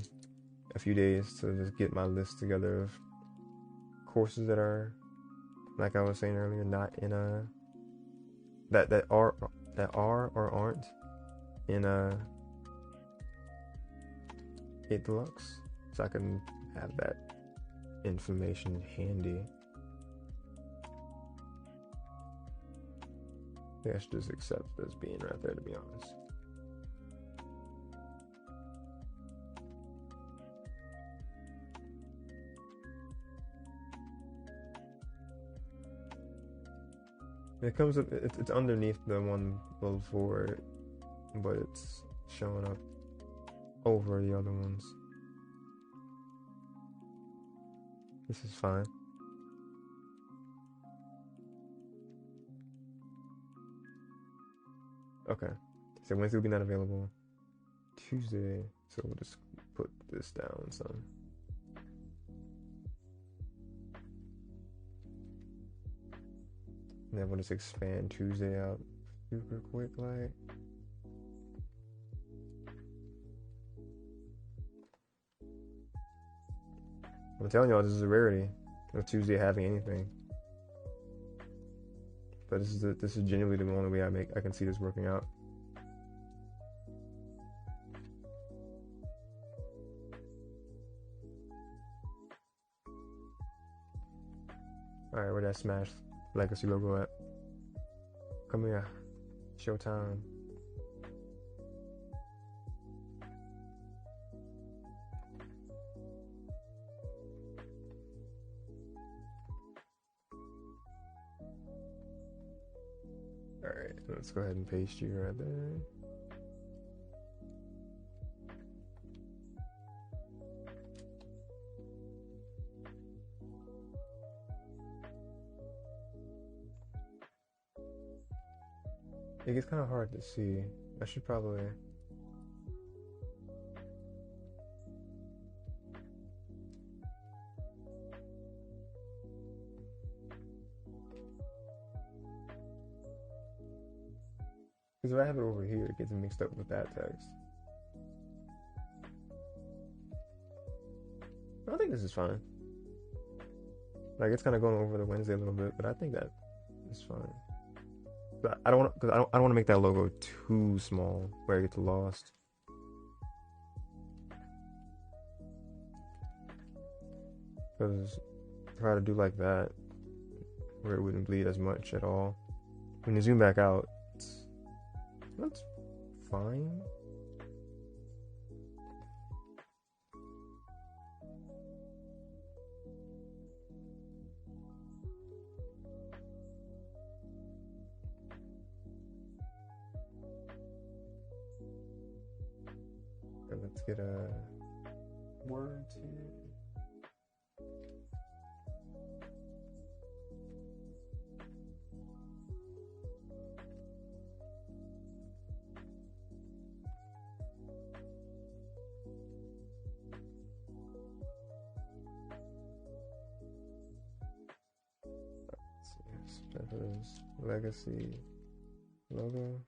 Speaker 1: a few days to just get my list together of courses that are, like I was saying earlier, not in a that are or aren't in a 8 Deluxe, so I can have that information handy. I think I should just accept this being right there, to be honest. It comes up, it's underneath the one before, but it's showing up over the other ones. This is fine. Okay, so Wednesday will be not available. Tuesday, so we'll just put this down some. And then we'll just expand Tuesday out super quick, like. I'm telling y'all, this is a rarity of Tuesday having anything. But this is genuinely the only way I can see this working out. Alright, where that Smash Legacy logo at? Come here. Showtime. Alright, let's go ahead and paste you right there. It gets kind of hard to see. I should probably... Because if I have it over here, it gets mixed up with that text. I think this is fine. Like, it's kind of going over the Wednesday a little bit, but I think that is fine. But I don't want to make that logo too small where it gets lost. Because try to do like that, where it wouldn't bleed as much at all. When you zoom back out, That's fine. And let's get a words here. Peppers Legacy logo.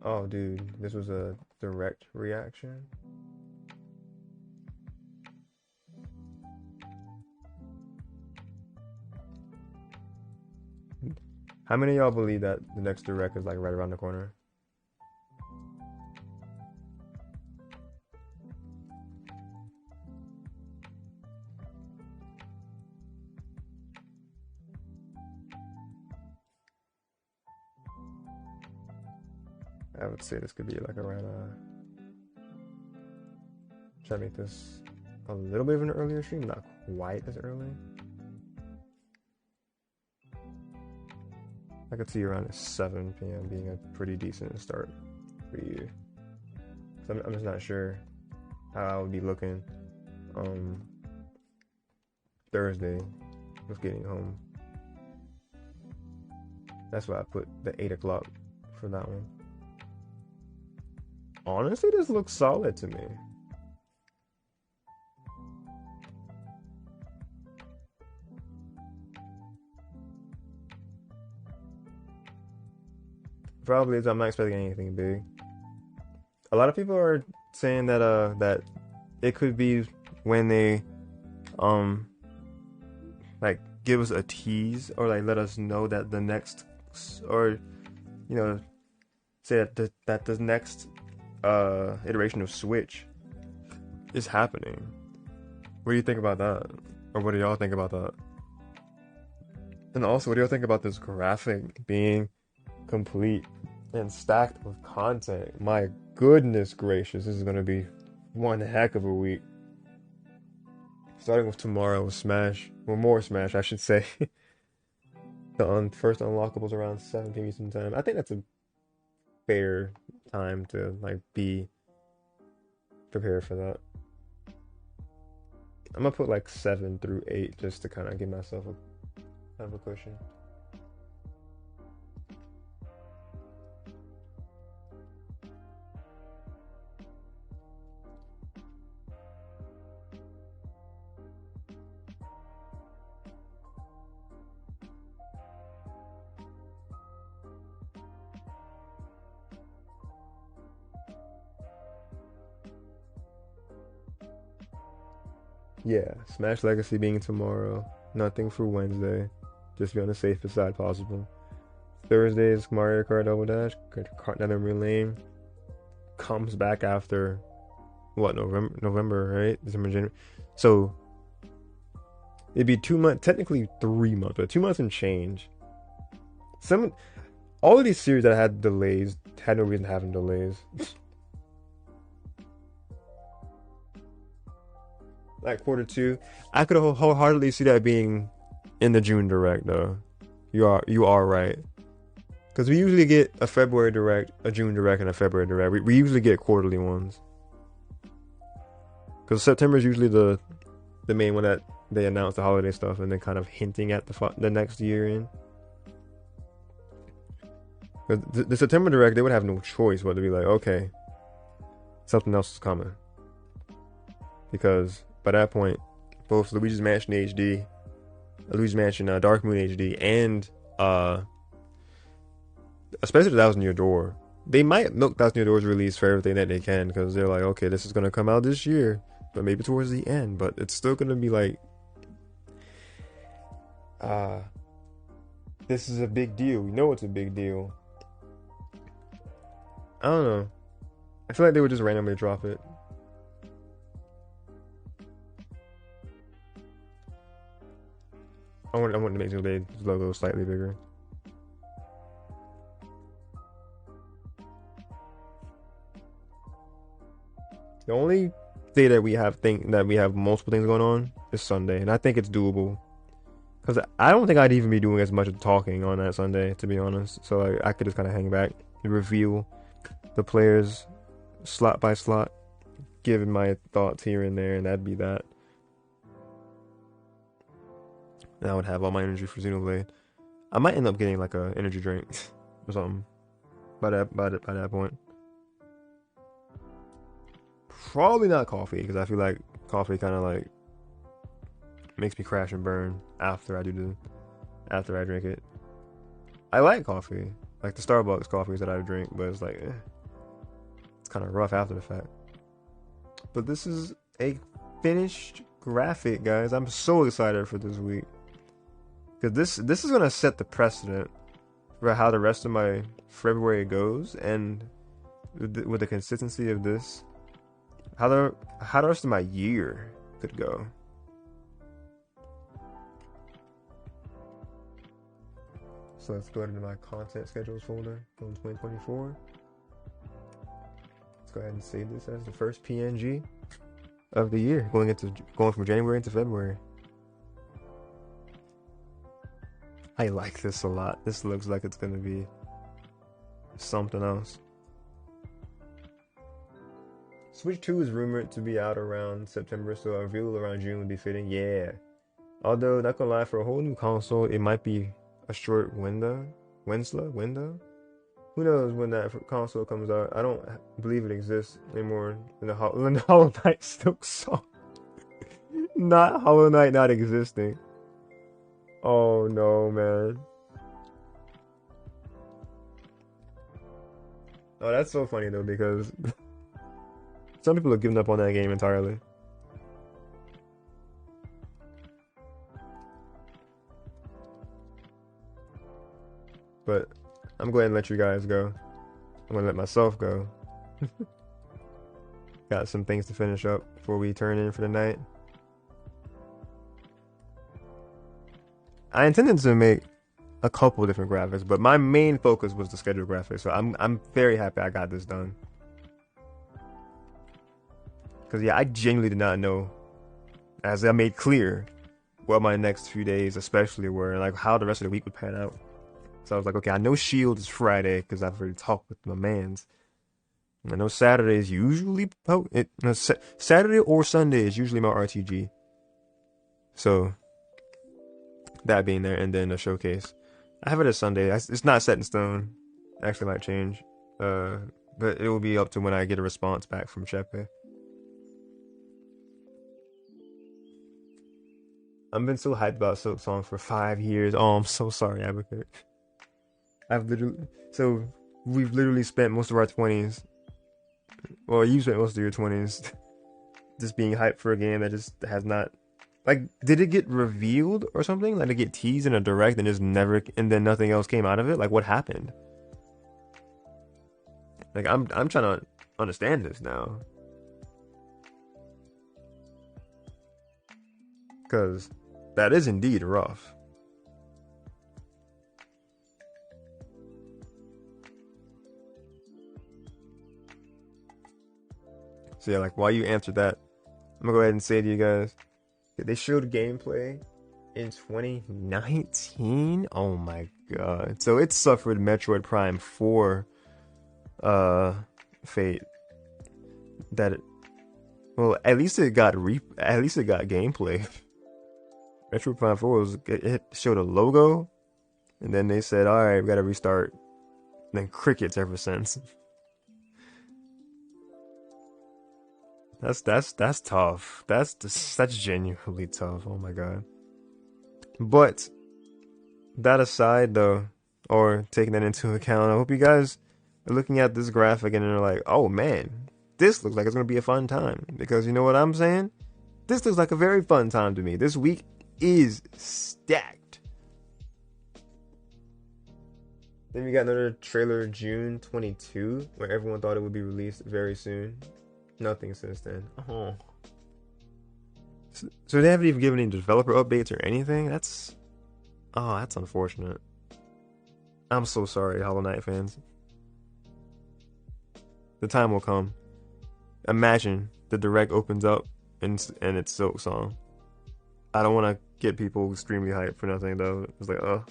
Speaker 1: Oh, dude, this was a direct reaction. How many of y'all believe that the next direct is like right around the corner? I would say this could be like around try to make this a little bit of an earlier stream, not quite as early. I could see around 7 p.m. being a pretty decent start for you. So I'm just not sure how I would be looking Thursday with getting home. That's why I put the 8 o'clock for that one. Honestly, this looks solid to me. Probably is. I'm not expecting anything big. A lot of people are saying that that it could be when they like give us a tease or like let us know that the next, or you know, say that the next iteration of Switch is happening. What do you think about that? Or what do y'all think about that? And also, what do y'all think about this graphic being complete and stacked with content? My goodness gracious, this is gonna be one heck of a week. Starting with tomorrow with Smash, well, more Smash, I should say. The first unlockables around 7 p.m. Eastern time. I think that's a fair time to like be prepared for that. I'm gonna put like 7 through 8 just to kind of give myself a kind of a cushion. Yeah, Smash Legacy being tomorrow. Nothing for Wednesday. Just be on the safest side possible. Thursday is Mario Kart Double Dash. Another Lane comes back after what, November, right? December, January. So it'd be 2 months, technically 3 months, but 2 months and change. All of these series that had delays had no reason to have delays. Like Q2, I could wholeheartedly see that being in the June direct though. You are right, because we usually get a February direct, a June direct, and a February direct. We usually get quarterly ones, because September is usually the main one that they announce the holiday stuff and then kind of hinting at the next year in. The September direct, they would have no choice but to be like, okay, something else is coming, because by that point, both Luigi's Mansion HD, Luigi's Mansion Dark Moon HD, and especially the Thousand Year Door, they might milk Thousand Year Door's release for everything that they can, because they're like, okay, this is gonna come out this year, but maybe towards the end, but it's still gonna be like, this is a big deal. We know it's a big deal. I don't know. I feel like they would just randomly drop it. I want to make Xenoblade logo slightly bigger. The only day that we have multiple things going on is Sunday, and I think it's doable. Because I don't think I'd even be doing as much talking on that Sunday, to be honest. So like, I could just kind of hang back, reveal the players slot by slot, giving my thoughts here and there, and that'd be that. And I would have all my energy for Xenoblade. I might end up getting like a energy drink or something by that point. Probably not coffee, because I feel like coffee kind of like makes me crash and burn after I drink it. I like coffee, like the Starbucks coffees that I drink, but it's like it's kind of rough after the fact. But this is a finished graphic, guys. I'm so excited for this week, because this is gonna set the precedent for how the rest of my February goes, and with the consistency of this, how the rest of my year could go. So let's go into my content schedules folder from 2024. Let's go ahead and save this as the first PNG of the year, going from January into February. I like this a lot. This looks like it's gonna be something else. Switch 2 is rumored to be out around September, so a reveal around June would be fitting. Yeah. Although, not gonna lie, for a whole new console, it might be a short window. Who knows when that console comes out? I don't believe it exists anymore. In the Hollow Knight still song. Not Hollow Knight not existing. Oh no, man. Oh, that's so funny though, because some people have given up on that game entirely. But I'm going to let you guys go. I'm going to let myself go. Got some things to finish up before we turn in for the night. I intended to make a couple different graphics, but my main focus was the schedule graphics. So I'm very happy I got this done. Because yeah, I genuinely did not know, as I made clear, what my next few days especially were, and like how the rest of the week would pan out. So I was like, okay, I know Shield is Friday because I've already talked with my mans. I know Saturday is usually Saturday or Sunday is usually my RTG. So that being there, and then a showcase. I have it as Sunday. It's not set in stone. Actually, might change. But it will be up to when I get a response back from Chepe. I've been so hyped about Silk Song for 5 years. Oh, I'm so sorry, Abacut. We've literally spent most of our 20s. Well, you spent most of your 20s just being hyped for a game that just has not. Like, did it get revealed or something? Like, did it get teased in a direct and just never, and then nothing else came out of it? Like, what happened? Like, I'm trying to understand this now. Because that is indeed rough. So yeah, like, while you answer that, I'm gonna go ahead and say to you guys, they showed gameplay in 2019. Oh my god! So it suffered Metroid Prime 4 fate. At least it got gameplay. Metroid Prime 4 it showed a logo, and then they said, "All right, we gotta restart." And then crickets ever since. That's tough. That's genuinely tough. Oh my god. But that aside, though, or taking that into account, I hope you guys are looking at this graphic and they're like, "Oh man, this looks like it's gonna be a fun time." Because you know what I'm saying? This looks like a very fun time to me. This week is stacked. Then we got another trailer, June 22, where everyone thought it would be released very soon. Nothing since then. Oh. So they haven't even given any developer updates or anything? That's Oh, that's unfortunate. I'm so sorry, Hollow Knight fans. The time will come. Imagine the direct opens up and it's Silk Song. I don't want to get people extremely hyped for nothing though. It's like, But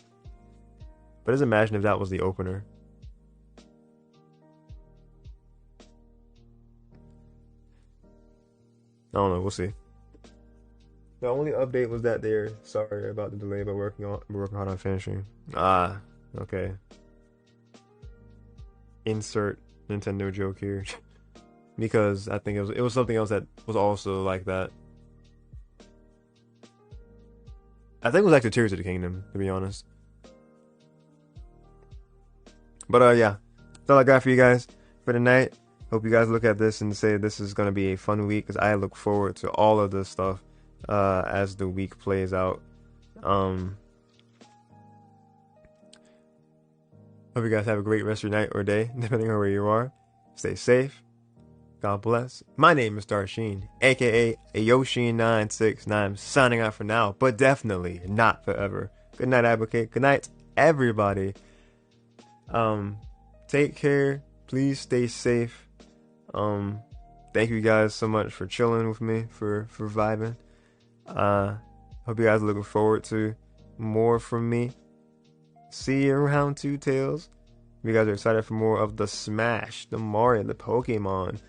Speaker 1: just imagine if that was the opener. I don't know. We'll see. The only update was that they're sorry about the delay, but working hard on finishing. Ah, okay. Insert Nintendo joke here, because I think it was something else that was also like that. I think it was actually Tears of the Kingdom, to be honest. But yeah, that's all I got for you guys for tonight. Hope you guys look at this and say this is gonna be a fun week, because I look forward to all of this stuff as the week plays out. Hope you guys have a great rest of your night or day, depending on where you are. Stay safe. God bless. My name is Darsheen, aka Yoshin969. I'm signing out for now, but definitely not forever. Good night, Advocate. Good night, everybody. Take care. Please stay safe. Thank you guys so much for chilling with me, for vibing. Hope you guys are looking forward to more from me. See you around Two Tails. If you guys are excited for more of the Smash, the Mario, the Pokemon,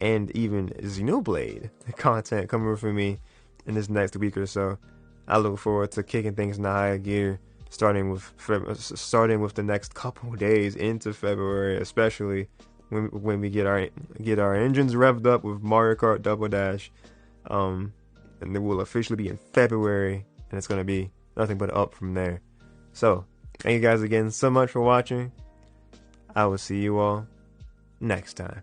Speaker 1: and even Xenoblade content coming from me in this next week or so, I look forward to kicking things in the higher gear, starting with the next couple days into February, especially when we get our engines revved up with Mario Kart Double Dash, and it will officially be in February, and it's gonna be nothing but up from there. So, thank you guys again so much for watching. I will see you all next time.